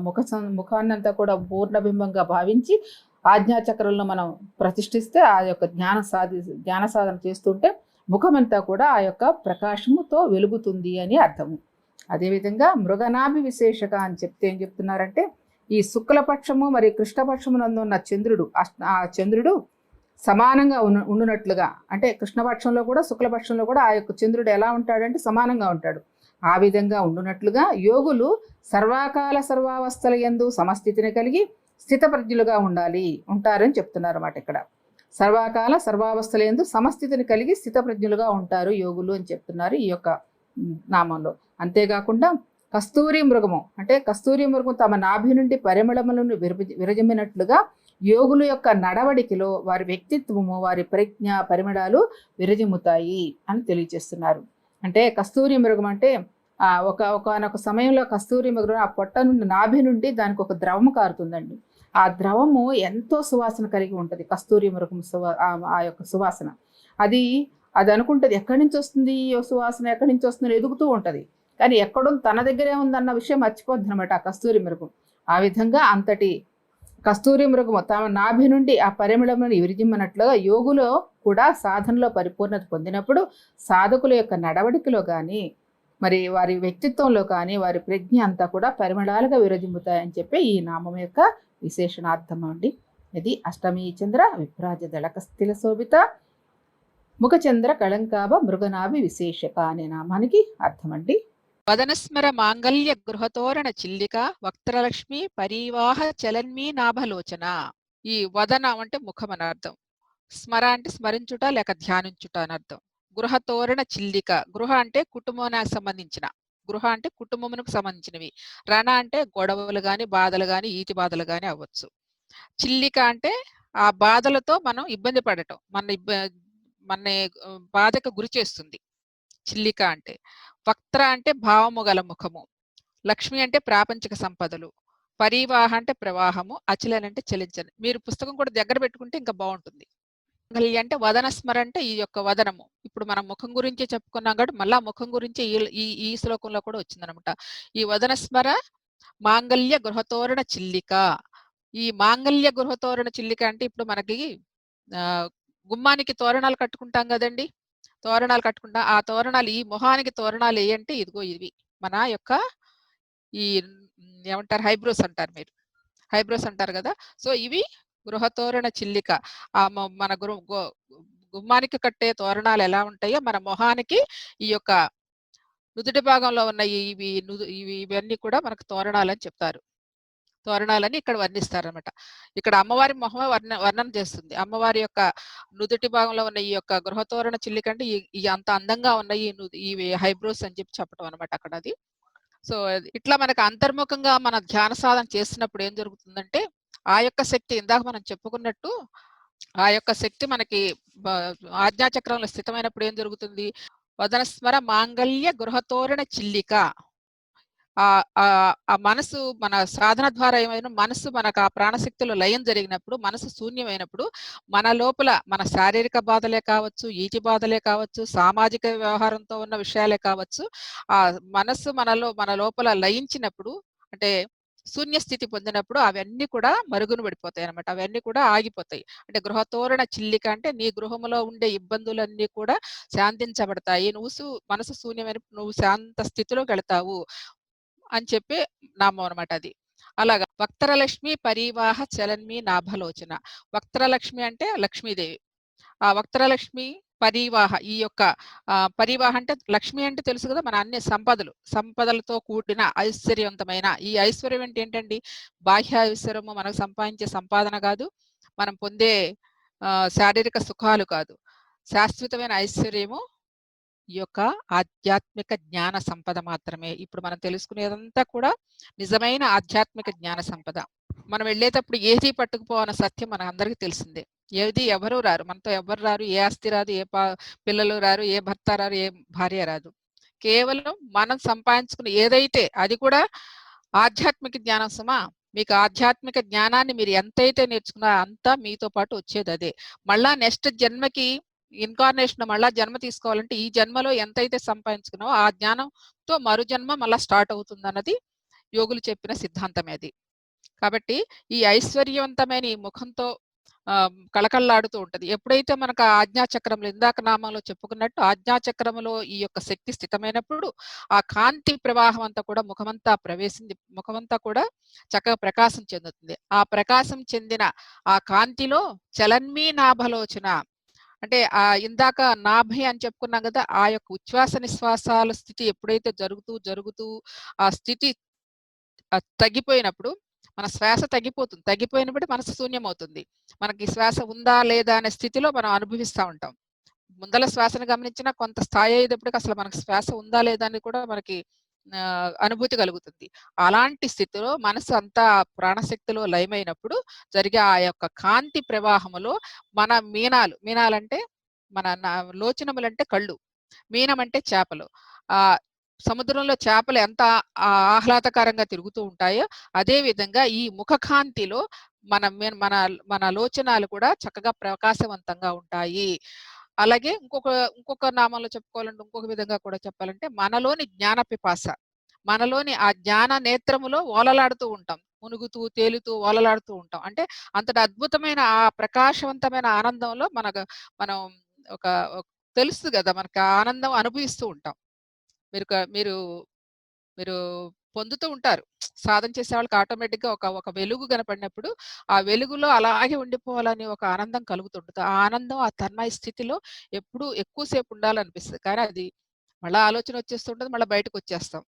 ముఖాన్నంతా కూడా పూర్ణబింబంగా భావించి ఆజ్ఞాచక్రంలో మనం ప్రతిష్ఠిస్తే ఆ యొక్క జ్ఞాన సాధన చేస్తుంటే ముఖమంతా కూడా ఆ యొక్క ప్రకాశముతో వెలుగుతుంది అని అర్థము. అదేవిధంగా మృగనాభి విశేషక అని చెప్తే ఏం చెప్తున్నారంటే, ఈ శుక్లపక్షము మరియు కృష్ణపక్షమునందు ఉన్న చంద్రుడు ఆ చంద్రుడు సమానంగా ఉండునట్లుగా, అంటే కృష్ణపక్షంలో కూడా శుక్లపక్షంలో కూడా ఆ యొక్క చంద్రుడు ఎలా ఉంటాడంటే సమానంగా ఉంటాడు. ఆ విధంగా ఉండునట్లుగా యోగులు సర్వాకాల సర్వావస్థల యందు సమస్థితిని కలిగి స్థితప్రజ్ఞులుగా ఉంటారని చెప్తున్నారు అన్నమాట. ఇక్కడ సర్వకాల సర్వావస్థల యందు సమస్థితిని కలిగి స్థితప్రజ్ఞులుగా ఉంటారు యోగులు అని చెప్తున్నారు ఈ యొక్క నామంలో. అంతేకాకుండా కస్తూరి మృగము, అంటే కస్తూరి మృగం తమ నాభి నుండి పరిమళములను విరజిమ్మినట్లుగా యోగుల యొక్క నడవడికలో వారి వ్యక్తిత్వము, వారి ప్రజ్ఞ, పరిమళాలు విరజిమ్ముతాయి అని తెలియజేస్తున్నారు. అంటే కస్తూరి మృగం అంటే ఒకనొక సమయంలో కస్తూరి మృగం ఆ పొట్ట నుండి నాభి నుండి దానికి ఒక ద్రవము కారుతుందండి. ఆ ద్రవము ఎంతో సువాసన కలిగి ఉంటుంది. కస్తూరి మృగం ఆ యొక్క సువాసన అది అనుకుంటుంది ఎక్కడి నుంచి వస్తుంది ఈ సువాసన, ఎక్కడి నుంచి వస్తుంది ఎదుగుతూ ఉంటుంది. కానీ ఎక్కడో తన దగ్గరే ఉందన్న విషయం మర్చిపోద్ది అనమాట ఆ కస్తూరి మృగం. ఆ విధంగా అంతటి కస్తూరి మృగము తమ నాభి నుండి ఆ పరిమళములను విరిజిమ్మనట్లుగా యోగులో కూడా సాధనలో పరిపూర్ణత పొందినప్పుడు సాధకుల యొక్క నడవడికలో కానీ మరి వారి వ్యక్తిత్వంలో కానీ వారి ప్రజ్ఞ అంతా కూడా పరిమళాలుగా విరజిమ్ముతాయని చెప్పి ఈ నామం యొక్క విశేషణార్థం అండి. ఇది అష్టమి చంద్ర విభ్రాజ దళకస్థిల శోభిత ముఖచంద్ర కళంకాభ మృగనాభి విశేషక అనే నామానికి అర్థమండి. వదనస్మర మాంగళ్య గృహతోరణ చిల్లిక వక్త్రలక్ష్మి పరివాహ చలన్మీ నాభలోచన. ఈ వదన అంటే ముఖం అని అర్థం, స్మర అంటే స్మరించుట లేక ధ్యానించుట అని అర్థం. గృహతోరణ చిల్లిక, గృహ అంటే కుటుంబానికి సంబంధించిన, గృహ అంటే కుటుంబమునకు సంబంధించినవి. రణ అంటే గొడవలు గాని బాధలు గాని ఈతి బాధలు గాని అవ్వచ్చు. చిల్లిక అంటే ఆ బాధలతో మనం ఇబ్బంది పడటం, మన బాధకు గురి చేస్తుంది చిల్లిక అంటే. వక్త్ర అంటే భావము గల ముఖము. లక్ష్మి అంటే ప్రాపంచిక సంపదలు. పరివాహ అంటే ప్రవాహము. అచలన్ అంటే చలించని. మీరు పుస్తకం కూడా దగ్గర పెట్టుకుంటే ఇంకా బాగుంటుంది. అంటే వదన స్మర అంటే ఈ యొక్క వదనము. ఇప్పుడు మనం ముఖం గురించి చెప్పుకున్నాం కాబట్టి మళ్ళా ముఖం గురించి ఈ శ్లోకంలో కూడా వచ్చిందనమాట. ఈ వదన స్మర మాంగళ్య గృహతోరణ చిల్లిక. ఈ మాంగళ్య గృహతోరణ చిల్లిక అంటే ఇప్పుడు మనకి గుమ్మానికి తోరణాలు కట్టుకుంటాం కదండి, తోరణాలు కట్టుకుంటాం. ఆ తోరణాలు, ఈ మొహానికి తోరణాలు ఏంటంటే ఇదిగో ఇవి మన యొక్క ఈ ఏమంటారు హైబ్రోస్ అంటారు, మీరు హైబ్రోస్ అంటారు కదా. సో ఇవి గృహతోరణ చిల్లిక. ఆ మన గుమ్మానికి కట్టే తోరణాలు ఎలా ఉంటాయో మన మొహానికి ఈ యొక్క నుదుటి భాగంలో ఉన్న ఇవన్నీ కూడా మనకు తోరణాలని చెప్తారు. తోరణాలని ఇక్కడ వర్ణిస్తారనమాట. ఇక్కడ అమ్మవారి మొహమే వర్ణన చేస్తుంది. అమ్మవారి యొక్క నుదుటి భాగంలో ఉన్న ఈ యొక్క గృహతోరణ చిల్లికంటే ఈ అంత అందంగా ఉన్న ఈ హైబ్రోస్ అని చెప్పటం అనమాట అక్కడ అది. సో ఇట్లా మనకు అంతర్ముఖంగా మన ధ్యాన సాధన చేసినప్పుడు ఏం జరుగుతుందంటే ఆ యొక్క శక్తి, ఇందాక మనం చెప్పుకున్నట్టు ఆ యొక్క శక్తి మనకి ఆజ్ఞాచక్రంలో స్థితమైనప్పుడు ఏం జరుగుతుంది, వదనస్మర మాంగళ్య గృహతోరణ చిల్లిక. ఆ మనసు మన సాధన ద్వారా ఏమైనా మనసు మనకు ఆ ప్రాణశక్తిలో లయం జరిగినప్పుడు, మనసు శూన్యమైనప్పుడు మన లోపల మన శారీరక బాధలే కావచ్చు, ఈటి బాధలే కావచ్చు, సామాజిక వ్యవహారంతో ఉన్న విషయాలే కావచ్చు, ఆ మనసు మన లోపల లయించినప్పుడు, అంటే శూన్య స్థితి పొందినప్పుడు అవన్నీ కూడా మరుగున పడిపోతాయి అనమాట. అవన్నీ కూడా ఆగిపోతాయి. అంటే గృహతోరణ చిల్లిక అంటే నీ గృహంలో ఉండే ఇబ్బందులన్నీ కూడా శాంతించబడతాయి. మనసు శూన్యమైన నువ్వు శాంత స్థితిలోకి వెళతావు అని చెప్పి నామం అనమాట అది. అలాగా వక్త్రలక్ష్మి పరివాహ చలన్మి నాభలోచన. వక్త్రలక్ష్మి అంటే లక్ష్మీదేవి. ఆ వక్త్రలక్ష్మి పరివాహ ఈ యొక్క పరివాహ అంటే లక్ష్మి అంటే తెలుసు కదా, మన అన్ని సంపదలతో కూడిన ఐశ్వర్యవంతమైన. ఈ ఐశ్వర్యం అంటే ఏంటండి? బాహ్య ఐశ్వర్యము మనకు సంపాదించే సంపాదన కాదు, మనం పొందే శారీరక సుఖాలు కాదు. శాశ్వతమైన ఐశ్వర్యము ఈ యొక్క ఆధ్యాత్మిక జ్ఞాన సంపద మాత్రమే. ఇప్పుడు మనం తెలుసుకునేదంతా కూడా నిజమైన ఆధ్యాత్మిక జ్ఞాన సంపద. మనం వెళ్ళేటప్పుడు ఏది పట్టుకుపోవన్న సత్యం మన అందరికీ తెలిసిందే. ఏది ఎవరు రారు, మనతో ఎవరు రారు, ఏ ఆస్తి రాదు, పిల్లలు రారు, ఏ భర్త రారు, ఏ భార్య రాదు. కేవలం మనం సంపాదించుకున్న ఏదైతే అది కూడా ఆధ్యాత్మిక జ్ఞానం సుమా. మీకు ఆధ్యాత్మిక జ్ఞానాన్ని మీరు ఎంతైతే నేర్చుకున్నారో అంతా మీతో పాటు వచ్చేది అదే. మళ్ళా నెక్స్ట్ జన్మకి ఇన్కార్నేషన్ మళ్ళా జన్మ తీసుకోవాలంటే ఈ జన్మలో ఎంతైతే సంపాదించుకున్నావో ఆ జ్ఞానంతో మరు జన్మ మళ్ళా స్టార్ట్ అవుతుంది అన్నది యోగులు చెప్పిన సిద్ధాంతమే అది. కాబట్టి ఈ ఐశ్వర్యవంతమైన ఈ ముఖంతో కళకళలాడుతూ ఉంటది. ఎప్పుడైతే మనకు ఆ ఆజ్ఞాచక్రంలో ఇందాక నామంలో చెప్పుకున్నట్టు ఆజ్ఞాచక్రములో ఈ యొక్క శక్తి స్థితమైనప్పుడు ఆ కాంతి ప్రవాహం అంతా కూడా ముఖమంతా కూడా చక్కగా ప్రకాశం చెందుతుంది. ఆ ప్రకాశం చెందిన ఆ కాంతిలో చలన్మీ నాభలోచన అంటే ఇందాక నాభి అని చెప్పుకున్నాం కదా, ఆ యొక్క ఉచ్ఛ్వాస నిశ్వాసాల స్థితి ఎప్పుడైతే జరుగుతూ ఆ స్థితి తగ్గిపోయినప్పుడు మన శ్వాస తగ్గిపోతుంది. తగ్గిపోయినప్పుడు మనసు శూన్యమవుతుంది. మనకి శ్వాస ఉందా లేదా అనే స్థితిలో మనం అనుభవిస్తూ ఉంటాం. ముందల శ్వాసను గమనించినా కొంత స్థాయి అయ్యేటప్పటికి అసలు మనకు శ్వాస ఉందా లేదా అని కూడా మనకి అనుభూతి కలుగుతుంది. అలాంటి స్థితిలో మనసు అంతా ప్రాణశక్తిలో లయమైనప్పుడు జరిగే ఆ యొక్క కాంతి ప్రవాహములో మన మీనాలంటే మన లోచనములంటే కళ్ళు, మీనం అంటే చేపలు. ఆ సముద్రంలో చేపలు ఎంత ఆహ్లాదకరంగా తిరుగుతూ ఉంటాయో అదే విధంగా ఈ ముఖకాంతిలో మన మన మన లోచనాలు కూడా చక్కగా ప్రకాశవంతంగా ఉంటాయి. అలాగే ఇంకొక నామంలో చెప్పుకోవాలంటే ఇంకొక విధంగా కూడా చెప్పాలంటే మనలోని జ్ఞాన పిపాస, మనలోని ఆ జ్ఞాన నేత్రములో ఓలలాడుతూ ఉంటాం. మునుగుతూ తేలుతూ ఓలలాడుతూ ఉంటాం. అంటే అంతటి అద్భుతమైన ఆ ప్రకాశవంతమైన ఆనందంలో మనం ఒక తెలుసు కదా, మనకి ఆ ఆనందం అనుభవిస్తూ ఉంటాం. మీరు మీరు మీరు పొందుతూ ఉంటారు. సాధన చేసే వాళ్ళకి ఆటోమేటిక్‌గా ఒక వెలుగు కనపడినప్పుడు, ఆ వెలుగులో అలాగే ఉండిపోవాలని ఒక ఆనందం కలుగుతుంటది. ఆ ఆనందం, ఆ తన్మయ స్థితిలో ఎప్పుడూ ఎక్కువ సేపు ఉండాలనిపిస్తది. కానీ అది మళ్ళా ఆలోచన వచ్చేస్తుంటది. మళ్ళా బయటకొచ్చేస్తాం.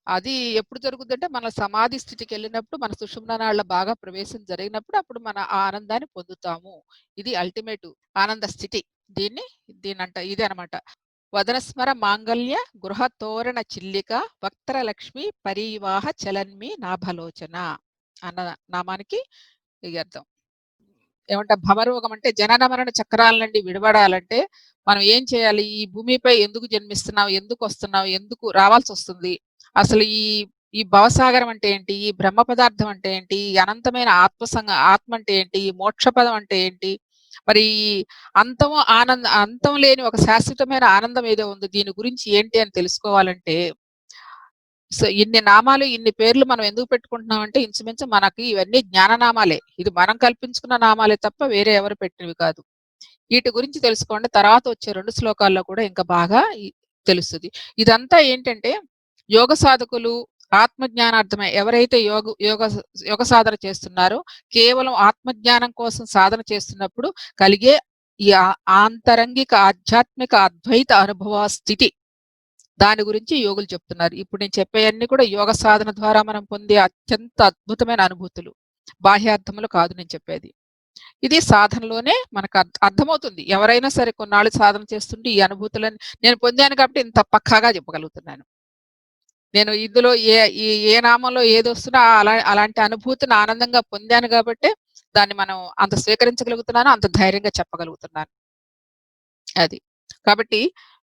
అది ఎప్పుడు జరుగుద్దంటే మన సమాధి స్థితికెళ్ళినప్పుడు, మన సుషుమ్నా నాళ్ళ బాగా ప్రవేశం జరిగినప్పుడు అప్పుడు మన ఆ ఆనందాన్ని పొందుతాము. ఇది అల్టిమేట్ ఆనంద స్థితి. ఇదే అనమాట. వదనస్మర మాంగళ్య గృహ తోరణ చిల్లిక వక్త్రలక్ష్మి పరివాహ చలన్మి నాభలోచన అన్న నామానికి ఈ అర్థం. ఏమంటే భవరోగం అంటే జనన మరణ చక్రాల నుండి విడబడాలంటే మనం ఏం చేయాలి? ఈ భూమిపై ఎందుకు జన్మిస్తున్నావు? ఎందుకు వస్తున్నావు? ఎందుకు రావాల్సి వస్తుంది? అసలు ఈ ఈ భవసాగరం అంటే ఏంటి? ఈ బ్రహ్మ పదార్థం అంటే ఏంటి? ఈ అనంతమైన ఆత్మ అంటే ఏంటి? ఈ మోక్షపదం అంటే ఏంటి? మరి అంతం లేని ఒక శాశ్వతమైన ఆనందం ఏదో ఉంది. దీని గురించి ఏంటి అని తెలుసుకోవాలంటే సో ఇన్ని నామాలు, ఇన్ని పేర్లు మనం ఎందుకు పెట్టుకుంటున్నామంటే ఇంచుమించు మనకి ఇవన్నీ జ్ఞాననామాలే. ఇది మనం కల్పించుకున్న నామాలే తప్ప వేరే ఎవరు పెట్టినవి కాదు. వీటి గురించి తెలుసుకోండి. తర్వాత వచ్చే 2 శ్లోకాల్లో కూడా ఇంకా బాగా తెలుస్తది. ఇదంతా ఏంటంటే యోగ సాధకులు ఆత్మజ్ఞానార్థమై ఎవరైతే యోగ సాధన చేస్తున్నారో కేవలం ఆత్మజ్ఞానం కోసం సాధన చేస్తున్నప్పుడు కలిగే ఈ ఆంతరంగిక ఆధ్యాత్మిక అద్వైత అనుభవ స్థితి, దాని గురించి యోగులు చెప్తున్నారు. ఇప్పుడు నేను చెప్పేయన్నీ కూడా యోగ సాధన ద్వారా మనం పొందే అత్యంత అద్భుతమైన అనుభూతులు. బాహ్యార్థములు కాదు నేను చెప్పేది. ఇది సాధనలోనే మనకు అర్థమవుతుంది. ఎవరైనా సరే కొన్నాళ్ళు సాధన చేస్తుంటే ఈ అనుభూతులని నేను పొందాను కాబట్టి ఇంత పక్కాగా చెప్పగలుగుతున్నాను. నేను ఇందులో ఏ నామంలో ఏదొస్తున్నా అలాంటి అనుభూతిని ఆనందంగా పొందాను కాబట్టే దాన్ని మనం అంత స్వీకరించగలుగుతున్నాను. అంత ధైర్యంగా చెప్పగలుగుతున్నాను. అది. కాబట్టి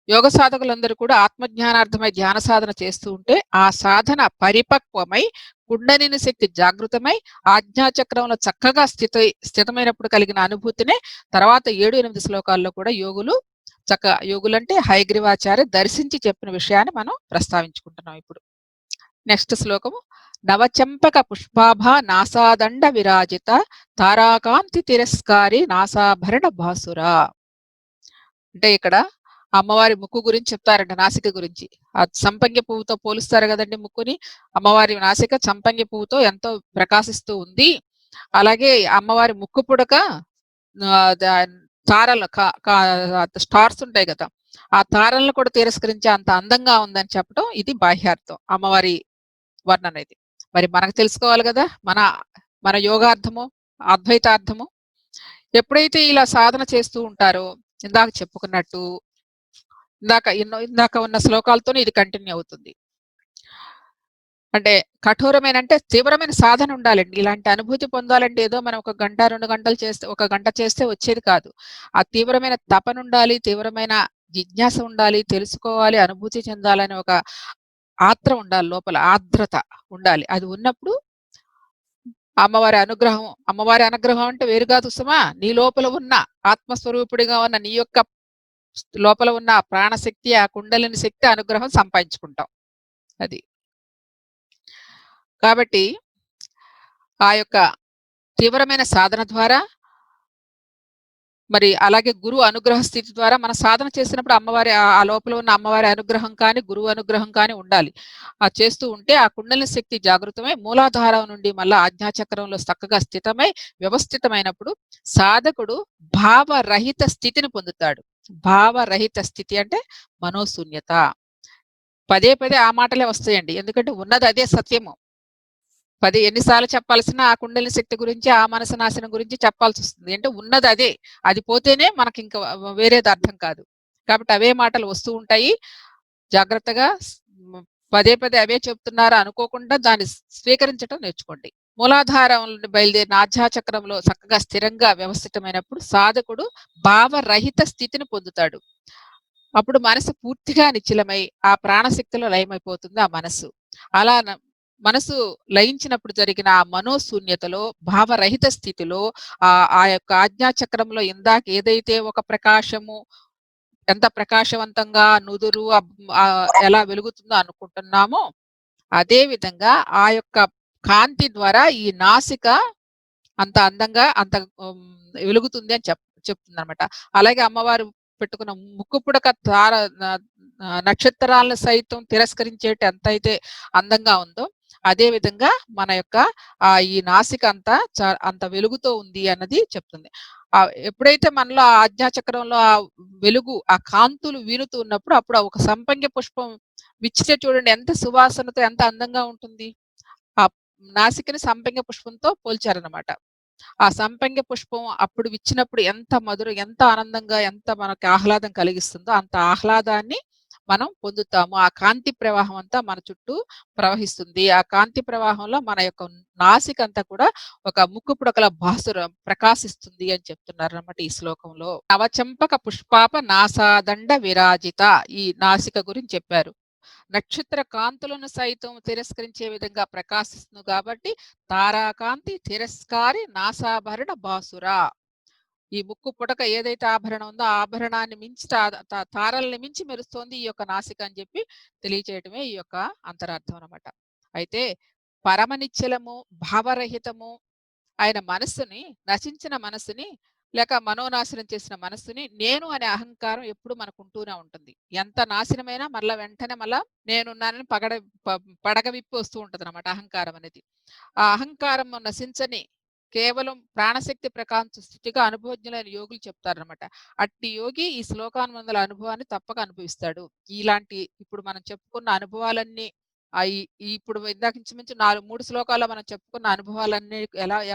యోగ సాధకులందరూ కూడా ఆత్మజ్ఞానార్థమై ధ్యాన సాధన చేస్తూ ఉంటే ఆ సాధన పరిపక్వమై కుండలిని శక్తి జాగృతమై ఆజ్ఞాచక్రంలో చక్కగా స్థితమైనప్పుడు కలిగిన అనుభూతినే తర్వాత 7-8 శ్లోకాల్లో కూడా యోగులంటే హయగ్రీవాచార్య దర్శించి చెప్పిన విషయాన్ని మనం ప్రస్తావించుకుంటున్నాం ఇప్పుడు. నెక్స్ట్ శ్లోకము. నవచంపక పుష్పాభ నాసాదండ విరాజిత తారాకాంతి తిరస్కారి నాసాభరణ భాసుర. అంటే ఇక్కడ అమ్మవారి ముక్కు గురించి చెప్తారంట, నాసిక గురించి. ఆ సంపంగి పువ్వుతో పోలుస్తారు కదండి ముక్కుని. అమ్మవారి నాసిక సంపంగి పువ్వుతో ఎంతో ప్రకాశిస్తూ ఉంది. అలాగే అమ్మవారి ముక్కు పుడక తారలు స్టార్స్ ఉంటాయి కదా, ఆ తారలను కూడా తిరస్కరించే అంత అందంగా ఉందని చెప్పడం ఇది బాహ్యార్థం అమ్మవారి వర్ణన ఇది. మరి మనకు తెలుసుకోవాలి కదా మన మన యోగార్థము, అద్వైతార్థము. ఎప్పుడైతే ఇలా సాధన చేస్తూ ఉంటారో, ఇందాక చెప్పుకున్నట్టు, ఇందాక ఉన్న శ్లోకాలతోనే ఇది కంటిన్యూ అవుతుంది. అంటే కఠోరమైన అంటే తీవ్రమైన సాధన ఉండాలండి. ఇలాంటి అనుభూతి పొందాలంటే ఏదో మనం 1 గంట 2 గంటలు చేస్తే 1 గంట చేస్తే వచ్చేది కాదు. ఆ తీవ్రమైన తపన ఉండాలి, తీవ్రమైన జిజ్ఞాస ఉండాలి, తెలుసుకోవాలి, అనుభూతి చెందాలని ఒక ఆత్రం ఉండాలి, లోపల ఆర్ద్రత ఉండాలి. అది ఉన్నప్పుడు అమ్మవారి అనుగ్రహం అంటే వేరు కాదు సుమా, నీ లోపల ఉన్న ఆత్మస్వరూపుడిగా ఉన్న నీ యొక్క లోపల ఉన్న ప్రాణశక్తి, ఆ కుండలిని శక్తి అనుగ్రహం సంపాదించుకుంటాం. అది కాబట్టి ఆ యొక్క తీవ్రమైన సాధన ద్వారా, మరి అలాగే గురువు అనుగ్రహ స్థితి ద్వారా మన సాధన చేసినప్పుడు అమ్మవారి ఆ లోపల ఉన్న అమ్మవారి అనుగ్రహం కానీ, గురువు అనుగ్రహం కానీ ఉండాలి. ఆ చేస్తూ ఉంటే ఆ కుండలిని శక్తి జాగృతమై మూలాధారం నుండి మళ్ళా ఆజ్ఞాచక్రంలో చక్కగా స్థితమై వ్యవస్థితమైనప్పుడు సాధకుడు భావరహిత స్థితిని పొందుతాడు. భావరహిత స్థితి అంటే మనోశూన్యత. పదే పదే ఆ మాటలే వస్తాయండి, ఎందుకంటే ఉన్నది అదే సత్యము. ఎన్నిసార్లు చెప్పాల్సిన ఆ కుండలిని శక్తి గురించి, ఆ మనసు నాశనం గురించి చెప్పాల్సి వస్తుంది. అంటే ఉన్నది అదే, అది పోతేనే మనకి ఇంకా వేరేది అర్థం కాదు. కాబట్టి అవే మాటలు వస్తూ ఉంటాయి. జాగ్రత్తగా పదే పదే అవే చెప్తున్నారు అనుకోకుండా దాన్ని స్వీకరించడం నేర్చుకోండి. మూలాధారం నుండి బయలుదేరిన ఆధ్యాచక్రంలో చక్కగా స్థిరంగా వ్యవస్థితమైనప్పుడు సాధకుడు భావరహిత స్థితిని పొందుతాడు. అప్పుడు మనసు పూర్తిగా నిశ్చలమై ఆ ప్రాణశక్తిలో లయమైపోతుంది ఆ మనసు. అలా మనసు లయించినప్పుడు జరిగిన ఆ మనోశూన్యతలో, భావరహిత స్థితిలో ఆ యొక్క ఆజ్ఞాచక్రంలో ఇందాక ఏదైతే ఒక ప్రకాశము ఎంత ప్రకాశవంతంగా నుదురు ఎలా వెలుగుతుందో అనుకుంటున్నామో, అదే విధంగా ఆ యొక్క కాంతి ద్వారా ఈ నాసిక అంత అందంగా అంత వెలుగుతుంది అని చెప్తుందనమాట. అలాగే అమ్మవారు పెట్టుకున్న ముక్కు పుడక నక్షత్రాలను సైతం తిరస్కరించేటి ఎంతైతే అందంగా ఉందో, అదే విధంగా మన యొక్క ఈ నాసిక అంత వెలుగుతో ఉంది అన్నది చెప్తుంది. ఎప్పుడైతే మనలో ఆ ఆజ్ఞాచక్రంలో ఆ వెలుగు, ఆ కాంతులు వీనుతూ ఉన్నప్పుడు, అప్పుడు ఒక సంపంగి పుష్పం విచ్చితే చూడండి ఎంత సువాసనతో ఎంత అందంగా ఉంటుంది. ఆ నాసికని సంపంగి పుష్పంతో పోల్చారనమాట. ఆ సంపంగి పుష్పం అప్పుడు విచ్చినప్పుడు ఎంత మధురం, ఎంత ఆనందంగా, ఎంత మనకి ఆహ్లాదం కలిగిస్తుందో అంత ఆహ్లాదాన్ని మనం పొందుతాము. ఆ కాంతి ప్రవాహం అంతా మన చుట్టూ ప్రవహిస్తుంది. ఆ కాంతి ప్రవాహంలో మన యొక్క నాసిక అంతా కూడా ఒక ముక్కు పుడకల భాసురం ప్రకాశిస్తుంది అని చెప్తున్నారన్నమాట ఈ శ్లోకంలో. నవచంపక పుష్పాప నాసాదండ విరాజిత, ఈ నాసిక గురించి చెప్పారు. నక్షత్ర కాంతులను సైతం తిరస్కరించే విధంగా ప్రకాశిస్తుంది కాబట్టి తారాకాంతి తిరస్కారి నాసాభరణ బాసురా. ఈ ముక్కు పుటక ఏదైతే ఆభరణం ఉందో ఆ ఆభరణాన్ని మించి తారల్ని మించి మెరుస్తోంది ఈ యొక్క నాసిక అని చెప్పి తెలియచేయటమే ఈ యొక్క అంతరార్థం అనమాట. అయితే పరమనిశ్చలము, భావరహితము ఆయన మనస్సుని, నశించిన మనస్సుని, లేక మనోనాశనం చేసిన మనస్సుని నేను అనే అహంకారం ఎప్పుడు మనకు ఉంటూనే ఉంటుంది. ఎంత నాశనమైనా మళ్ళా వెంటనే మళ్ళా నేనున్నానని పడగ విప్పి వస్తూ ఉంటుంది అనమాట అహంకారం అనేది. ఆ అహంకారం నశించని కేవలం ప్రాణశక్తి ప్రకాంత స్థితిగా అనుభవజ్ఞులైన యోగులు చెప్తారనమాట. అట్టి యోగి ఈ శ్లోకానుబంధాల అనుభవాన్ని తప్పక అనుభవిస్తాడు. ఇలాంటి ఇప్పుడు మనం చెప్పుకున్న అనుభవాలన్నీ ఇప్పుడు ఇందాక ఇంచుమించు 3 శ్లోకాల్లో మనం చెప్పుకున్న అనుభవాలన్నీ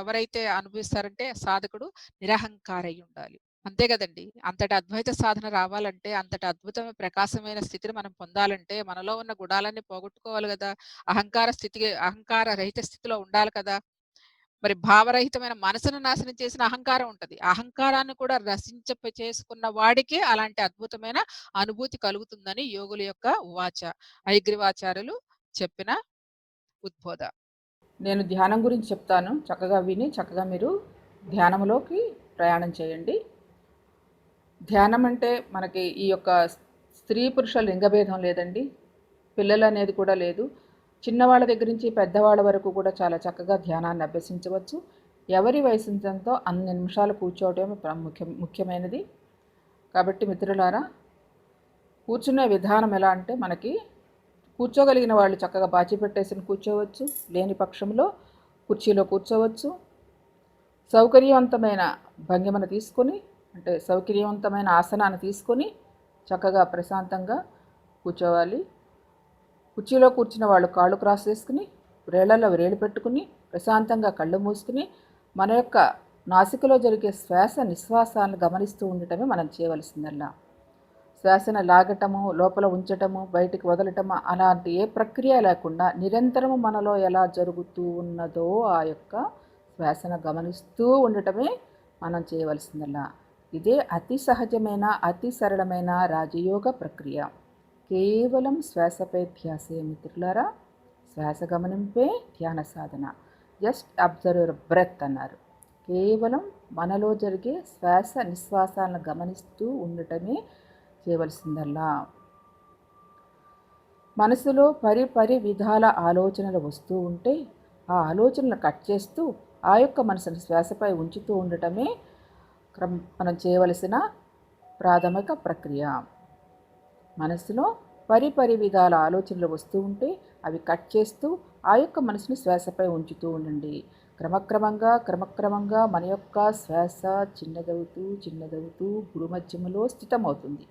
ఎవరైతే అనుభవిస్తారంటే సాధకుడు నిరహంకార అయి ఉండాలి. అంతే కదండి. అంతటి అద్వైత సాధన రావాలంటే, అంతటి అద్భుతమైన ప్రకాశమైన స్థితిని మనం పొందాలంటే మనలో ఉన్న గుణాలన్నీ పోగొట్టుకోవాలి కదా. అహంకార రహిత స్థితిలో ఉండాలి కదా. మరి భావరహితమైన మనసును నాశనం చేసిన అహంకారం ఉంటది. అహంకారాన్ని కూడా చేసుకున్న వాడికే అలాంటి అద్భుతమైన అనుభూతి కలుగుతుందని యోగుల యొక్క ఉవాచ, హయగ్రీవాచార్యులు చెప్పిన ఉద్బోధ. నేను ధ్యానం గురించి చెప్తాను. చక్కగా విని చక్కగా మీరు ధ్యానంలోకి ప్రయాణం చేయండి. ధ్యానం అంటే మనకి ఈ యొక్క స్త్రీ పురుష లింగభేదం లేదండి. పిల్లలు అనేది కూడా లేదు. చిన్నవాళ్ళ దగ్గర నుంచి పెద్దవాళ్ళ వరకు కూడా చాలా చక్కగా ధ్యానాన్ని అభ్యసించవచ్చు. ఎవరి వయసుంతో అన్ని నిమిషాలు కూర్చోవటం ముఖ్యమైనది. కాబట్టి మిత్రులారా, కూర్చునే విధానం ఎలా అంటే మనకి కూర్చోగలిగిన వాళ్ళు చక్కగా బాచి పెట్టేసి కూర్చోవచ్చు, లేని పక్షంలో కుర్చీలో కూర్చోవచ్చు. సౌకర్యవంతమైన భంగిమను తీసుకొని, అంటే సౌకర్యవంతమైన ఆసనాన్ని తీసుకొని చక్కగా ప్రశాంతంగా కూర్చోవాలి. కుర్చీలో కూర్చున్న వాళ్ళు కాళ్ళు క్రాస్ చేసుకుని, వేళ్లలో వేలు పెట్టుకుని, ప్రశాంతంగా కళ్ళు మూసుకుని, మన యొక్క నాసికలో జరిగే శ్వాస నిశ్వాసాలను గమనిస్తూ ఉండటమే మనం చేయవలసిందల్లా. శ్వాసను లాగటము, లోపల ఉంచటము, బయటికి వదలటము అలాంటి ఏ ప్రక్రియ లేకుండా నిరంతరము మనలో ఎలా జరుగుతూ ఉన్నదో ఆ యొక్క శ్వాసను గమనిస్తూ ఉండటమే మనం చేయవలసిందల్లా. ఇదే అతి సహజమైన, అతి సరళమైన రాజయోగ ప్రక్రియ. కేవలం శ్వాసపై ధ్యాసే మిత్రులారా. శ్వాస గమనింపే ధ్యాన సాధన. జస్ట్ అబ్జర్వ్ యువర్ బ్రెత్ అన్నారు. కేవలం మనలో జరిగే శ్వాస నిశ్వాసాలను గమనిస్తూ ఉండటమే చేయవలసిందల్లా. మనసులో పరి విధాల ఆలోచనలు వస్తూ ఉంటే ఆ ఆలోచనలు కట్ చేస్తూ ఆ యొక్క మనసును శ్వాసపై ఉంచుతూ ఉండటమే మనం చేయవలసిన ప్రాథమిక ప్రక్రియ. మనసులో పరి విధాల ఆలోచనలు వస్తూ ఉంటే అవి కట్ చేస్తూ ఆ యొక్క మనసుని శ్వాసపై ఉంచుతూ ఉండండి. క్రమక్రమంగా మన యొక్క శ్వాస చిన్నదవుతూ గురుమధ్యములో స్థితమవుతుంది.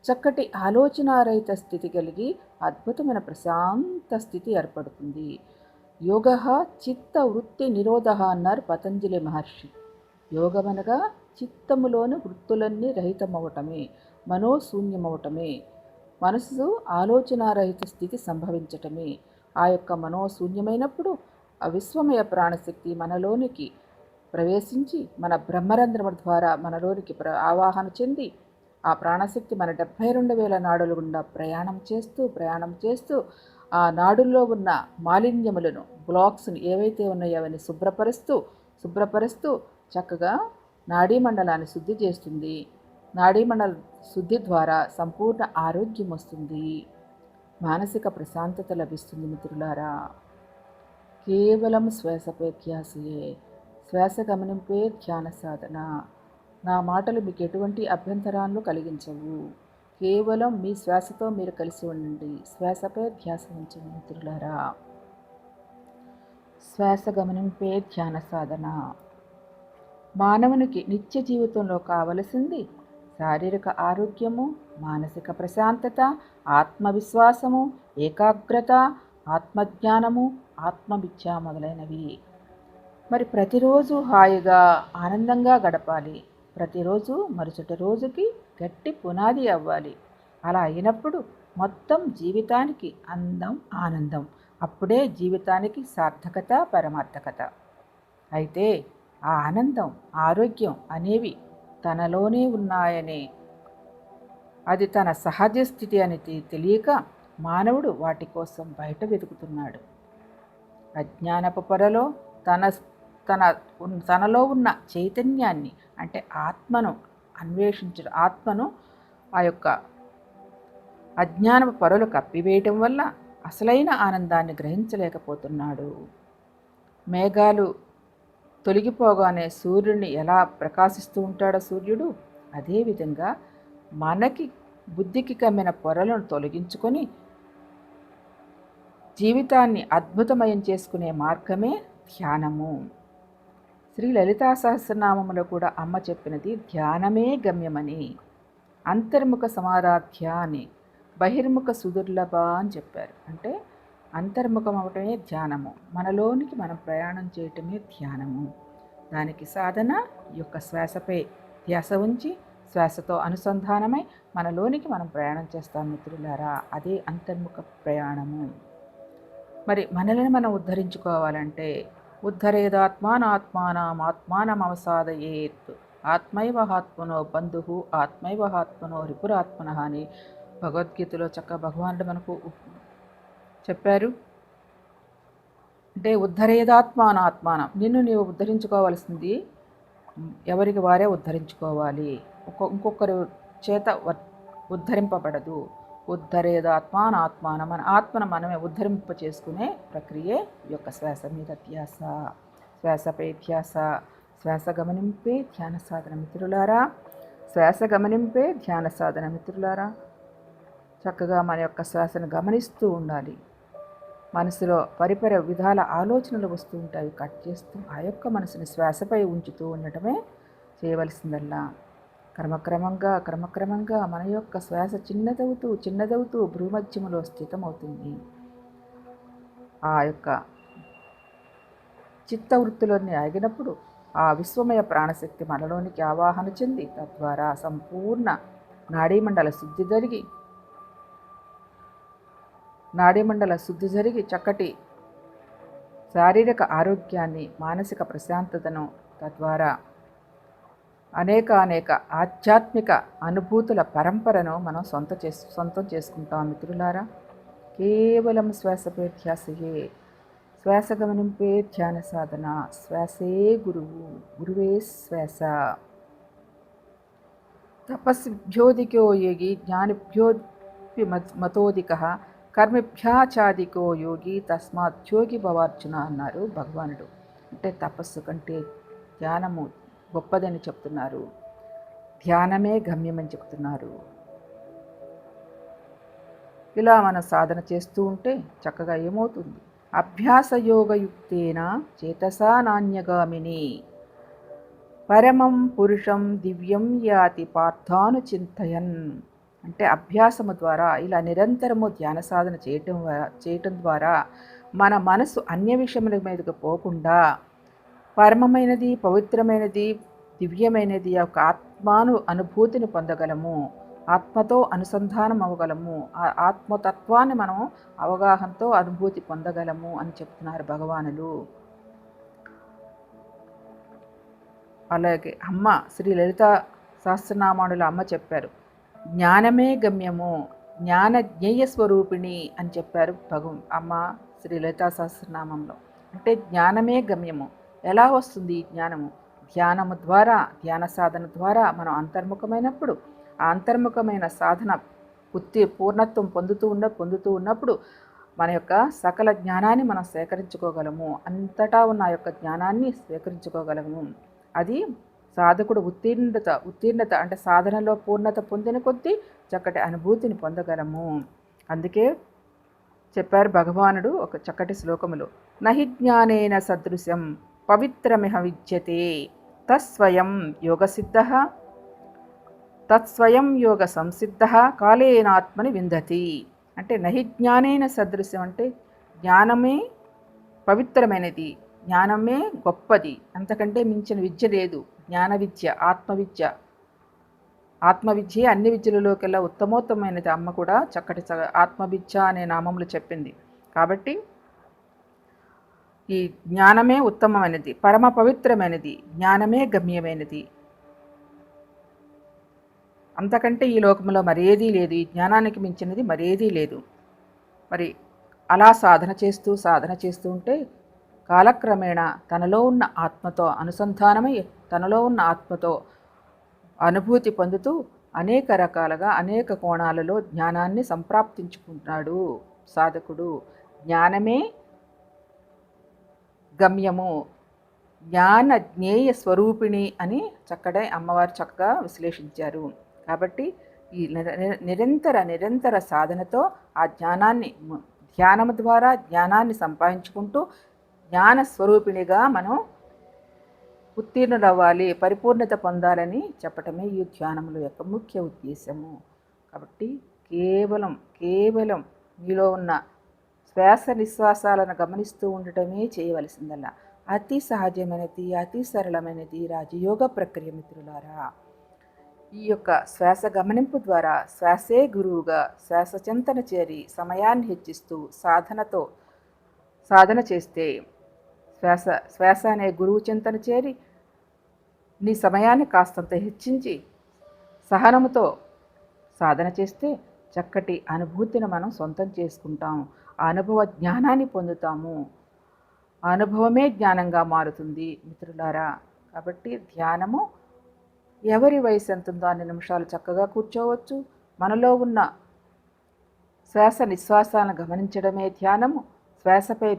చక్కటి ఆలోచనారహిత స్థితి కలిగి అద్భుతమైన ప్రశాంత స్థితి ఏర్పడుతుంది. యోగ చిత్త వృత్తి నిరోధ అన్నారు పతంజలి మహర్షి. యోగమనగా చిత్తములోని వృత్తులన్నీ రహితమవటమే, మనోశూన్యమవటమే, మనసు ఆలోచనారహిత స్థితి సంభవించటమే. ఆ యొక్క మనోశూన్యమైనప్పుడు ఆ విశ్వమయ ప్రాణశక్తి మనలోనికి ప్రవేశించి మన బ్రహ్మరంధ్రము ద్వారా మనలోనికి ఆవాహన చెంది ఆ ప్రాణశక్తి మన 72,000 నాడుల గుండా ప్రయాణం చేస్తూ ఆ నాడుల్లో ఉన్న మాలిన్యములను, బ్లాక్స్ని ఏవైతే ఉన్నాయో అవన్నీ శుభ్రపరుస్తూ చక్కగా నాడీమండలాన్ని శుద్ధి చేస్తుంది. నాడీమండల శుద్ధి ద్వారా సంపూర్ణ ఆరోగ్యం వస్తుంది, మానసిక ప్రశాంతత లభిస్తుంది. మిత్రులారా, కేవలం శ్వాసపై ధ్యాసయే, శ్వాస గమనింపే ధ్యాన సాధన. నా మాటలు మీకు ఎటువంటి అభ్యంతరాలను కలిగించవు. కేవలం మీ శ్వాసతో మీరు కలిసి ఉండండి. శ్వాసపై ధ్యాస ఉంచండి మిత్రులారా. శ్వాస గమనింపే ధ్యాన సాధన. మానవునికి నిత్య జీవితంలో కావలసింది శారీరక ఆరోగ్యము, మానసిక ప్రశాంతత, ఆత్మవిశ్వాసము, ఏకాగ్రత, ఆత్మజ్ఞానము, ఆత్మవిద్య మొదలైనవి. మరి ప్రతిరోజు హాయిగా ఆనందంగా గడపాలి. ప్రతిరోజు మరుసటి రోజుకి గట్టి పునాది అవ్వాలి. అలా అయినప్పుడు మొత్తం జీవితానికి అందం, ఆనందం. అప్పుడే జీవితానికి సార్థకత, పరమార్థకత. అయితే ఆ ఆనందం, ఆరోగ్యం అనేవి తనలోనే ఉన్నాయని, అది తన సహజ స్థితి అని తెలియక మానవుడు వాటి కోసం బయట వెతుకుతున్నాడు. అజ్ఞానపు పొరలో తనలో ఉన్న చైతన్యాన్ని, అంటే ఆత్మను అన్వేషించడం, ఆత్మను ఆ యొక్క అజ్ఞానపు పొరలు కప్పివేయటం వల్ల అసలైన ఆనందాన్ని గ్రహించలేకపోతున్నాడు. మేఘాలు తొలగిపోగానే సూర్యుడిని ఎలా ప్రకాశిస్తూ ఉంటాడో సూర్యుడు, అదేవిధంగా మనకి బుద్ధికి కమ్మిన పొరలను తొలగించుకొని జీవితాన్ని అద్భుతమయం చేసుకునే మార్గమే ధ్యానము. శ్రీ లలితా సహస్రనామములో కూడా అమ్మ చెప్పినది ధ్యానమే గమ్యమని. అంతర్ముఖ సమారాధ్య అని, బహిర్ముఖ సుదుర్లభ అని చెప్పారు. అంటే అంతర్ముఖం అవటమే ధ్యానము, మనలోనికి మనం ప్రయాణం చేయటమే ధ్యానము. దానికి సాధన ఈ యొక్క శ్వాసపై ధ్యాస ఉంచి శ్వాసతో అనుసంధానమై మనలోనికి మనం ప్రయాణం చేస్తాం మిత్రులారా. అదే అంతర్ముఖ ప్రయాణము. మరి మనల్ని మనం ఉద్ధరించుకోవాలంటే ఉద్ధరేదాత్మానాత్మానమవసాదయేత్ ఆత్మైవహాత్మనో బంధు ఆత్మైవహాత్మనో రిపురాత్మన అని భగవద్గీతలో భగవానుడు మనకు చెప్పారు. అంటే ఉద్ధరేదాత్మానాత్మానం, నిన్ను నీవు ఉద్ధరించుకోవాల్సింది ఎవరికి వారే ఉద్ధరించుకోవాలి, ఇంకొకరి చేత ఉద్ధరింపబడదు. ఉద్ధరేదాత్మానాత్మానం, మన ఆత్మను మనమే ఉద్ధరింప చేసుకునే ప్రక్రియే ఈ యొక్క శ్వాస మీద ధ్యాస, శ్వాసపై ధ్యాస. శ్వాస గమనింపే ధ్యాన సాధన మిత్రులారా. శ్వాస గమనింపే ధ్యాన సాధన మిత్రులారా. చక్కగా మన యొక్క శ్వాసను గమనిస్తూ ఉండాలి. మనసులో పరిపర విధాల ఆలోచనలు వస్తూ ఉంటాయి. కట్ చేస్తూ ఆ యొక్క మనసుని శ్వాసపై ఉంచుతూ ఉండటమే చేయవలసిందల్లా. క్రమక్రమంగా మన యొక్క శ్వాస చిన్నదవుతూ భ్రూమధ్యములో స్థితమవుతుంది. ఆ యొక్క చిత్తవృత్తిలోని ఆగినప్పుడు ఆ విశ్వమయ ప్రాణశక్తి మనలోనికి ఆవాహన చెంది తద్వారా సంపూర్ణ నాడీమండల శుద్ధి జరిగి చక్కటి శారీరక ఆరోగ్యాన్ని, మానసిక ప్రశాంతతను, తద్వారా అనేక ఆధ్యాత్మిక అనుభూతుల పరంపరను మనం సొంతం చేసుకుంటాం మిత్రులారా. కేవలం శ్వాసపై ధ్యాసయే, శ్వాస గమనింపే ధ్యాన సాధన, శ్వాసే గురువు, గురువే శ్వాస. తపస్భ్యోధికో యోగి జ్ఞానిభ్యోపి మతోధికః కర్మభ్యాచాదికో యోగి తస్మాద్యోగి భవార్జున అన్నారు భగవానుడు. అంటే తపస్సు కంటే ధ్యానము గొప్పదని చెప్తున్నారు. ధ్యానమే గమ్యమని చెప్తున్నారు. ఇలా మనం సాధన చేస్తూ ఉంటే చక్కగా ఏమవుతుంది? అభ్యాసయోగయుక్తేన చేతసా నాణ్యగామిని పరమం పురుషం దివ్యం యాతి పార్థానుచింతయన్. అంటే అభ్యాసము ద్వారా ఇలా నిరంతరము ధ్యాన సాధన చేయటం ద్వారా మన మనసు అన్య విషయముల మీదకు పోకుండా పరమమైనది, పవిత్రమైనది, దివ్యమైనది యొక్క అనుభూతిని పొందగలము. ఆత్మతో అనుసంధానం అవ్వగలము. ఆ ఆత్మతత్వాన్ని మనం అవగాహనతో అనుభూతి పొందగలము అని చెప్తున్నారు భగవానులు. అలాగే అమ్మ శ్రీ లలితా సహస్రనామానుల అమ్మ చెప్పారు, జ్ఞానమే గమ్యము, జ్ఞాన జ్ఞేయ స్వరూపిణి అని చెప్పారు అమ్మ శ్రీ లలితా సహస్రనామంలో. అంటే జ్ఞానమే గమ్యము. ఎలా వస్తుంది ఈ జ్ఞానము? ధ్యానము ద్వారా, ధ్యాన సాధన ద్వారా మనం అంతర్ముఖమైనప్పుడు, ఆ అంతర్ముఖమైన సాధన పూర్ణత్వం పొందుతూ ఉన్నప్పుడు మన యొక్క సకల జ్ఞానాన్ని మనం సేకరించుకోగలము. అంతటా ఉన్న ఆ యొక్క జ్ఞానాన్ని స్వీకరించుకోగలము. అది సాధకుడు ఉత్తీర్ణత అంటే సాధనలో పూర్ణత పొందిన కొద్దీ చక్కటి అనుభూతిని పొందగలము. అందుకే చెప్పారు భగవానుడు ఒక చక్కటి శ్లోకములో, నహి జ్ఞానేన సదృశం పవిత్రమిహ విద్యతే తత్స్వయం యోగ సంసిద్ధ కాలేనాత్మని విందతి. అంటే నహి జ్ఞానేన సదృశం అంటే జ్ఞానమే పవిత్రమైనది, జ్ఞానమే గొప్పది, అంతకంటే మించిన విద్య లేదు. జ్ఞాన విద్య, ఆత్మవిద్య అన్ని విద్యలలోకెల్లా ఉత్తమోత్తమైనది. అమ్మ కూడా చక్కటి ఆత్మవిద్య అనే నామములు చెప్పింది. కాబట్టి ఈ జ్ఞానమే ఉత్తమమైనది, పరమ పవిత్రమైనది, జ్ఞానమే గమ్యమైనది. అంతకంటే ఈ లోకంలో మరేదీ లేదు. ఈ జ్ఞానానికి మించినది మరేదీ లేదు. మరి అలా సాధన చేస్తూ ఉంటే కాలక్రమేణా తనలో ఉన్న ఆత్మతో అనుసంధానమై, తనలో ఉన్న ఆత్మతో అనుభూతి పొందుతూ అనేక రకాలుగా అనేక కోణాలలో జ్ఞానాన్ని సంప్రాప్తించుకుంటున్నాడు సాధకుడు. జ్ఞానమే గమ్యము, జ్ఞాన జ్ఞేయ స్వరూపిణి అని అమ్మవారు చక్కగా విశ్లేషించారు. కాబట్టి ఈ నిరంతర సాధనతో ఆ ధ్యానము ద్వారా జ్ఞానాన్ని సంపాదించుకుంటూ జ్ఞాన స్వరూపిణిగా మనం ఉత్తీర్ణులవ్వాలి, పరిపూర్ణత పొందాలని చెప్పటమే ఈ ధ్యానముల యొక్క ముఖ్య ఉద్దేశము. కాబట్టి కేవలం మీలో ఉన్న శ్వాస నిశ్వాసాలను గమనిస్తూ ఉండటమే చేయవలసిందల్లా. అతి సహజమైనది, అతి సరళమైనది రాజయోగ ప్రక్రియ మిత్రులారా. ఈ యొక్క శ్వాస గమనింపు ద్వారా శ్వాసే గురువుగా శ్వాస చింతన చేరి సమయాన్ని హెచ్చిస్తూ సాధన చేస్తే, శ్వాస అనే గురువు చింతన చేరి నీ సమయాన్ని కాస్తంత హెచ్చించి సహనముతో సాధన చేస్తే చక్కటి అనుభూతిని మనం సొంతం చేసుకుంటాం. ఆ అనుభవ జ్ఞానాన్ని పొందుతాము. ఆ అనుభవమే జ్ఞానంగా మారుతుంది మిత్రులారా. కాబట్టి ధ్యానము ఎవరి వయసు ఎంత ఉందో అన్ని నిమిషాలు చక్కగా కూర్చోవచ్చు. మనలో ఉన్న శ్వాస నిశ్వాసాలను గమనించడమే ధ్యానము. శ్వాసపై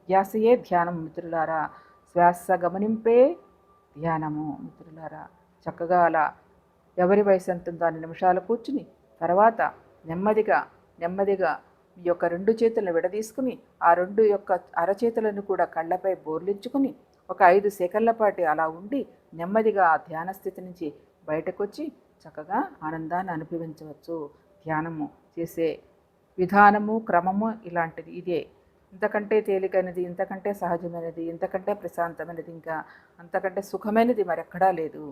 ధ్యాసయే ధ్యానం మిత్రులారా. శ్వాస గమనింపే ధ్యానము మిత్రులారా. చక్కగా అలా ఎవరి వయసు ఎంత ఉందో అన్ని నిమిషాలు కూర్చుని తర్వాత నెమ్మదిగా నెమ్మదిగా మీ యొక్క 2 చేతులను విడదీసుకుని ఆ 2 యొక్క అరచేతులను కూడా కళ్ళపై బోర్లించుకుని ఒక 5 సెకన్ల పాటు అలా ఉండి నెమ్మదిగా ఆ ధ్యాన స్థితి నుంచి బయటకొచ్చి చక్కగా ఆనందాన్ని అనుభవించవచ్చు. ధ్యానము చేసే విధానము, క్రమము ఇలాంటిది ఇదే. ఇంతకంటే తేలికైనది, ఇంతకంటే సహజమైనది, ఇంతకంటే ప్రశాంతమైనది, ఇంకా అంతకంటే సుఖమైనది మరెక్కడా లేదు.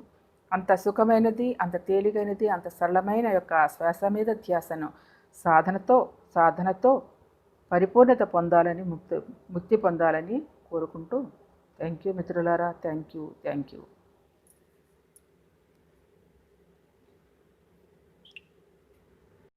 అంత సుఖమైనది, అంత తేలికైనది, అంత సరళమైన యొక్క శ్వాస మీద ధ్యాసను సాధనతో పరిపూర్ణత పొందాలని, ముక్తి పొందాలని కోరుకుంటూ థ్యాంక్ యూ మిత్రులారా. Thank you.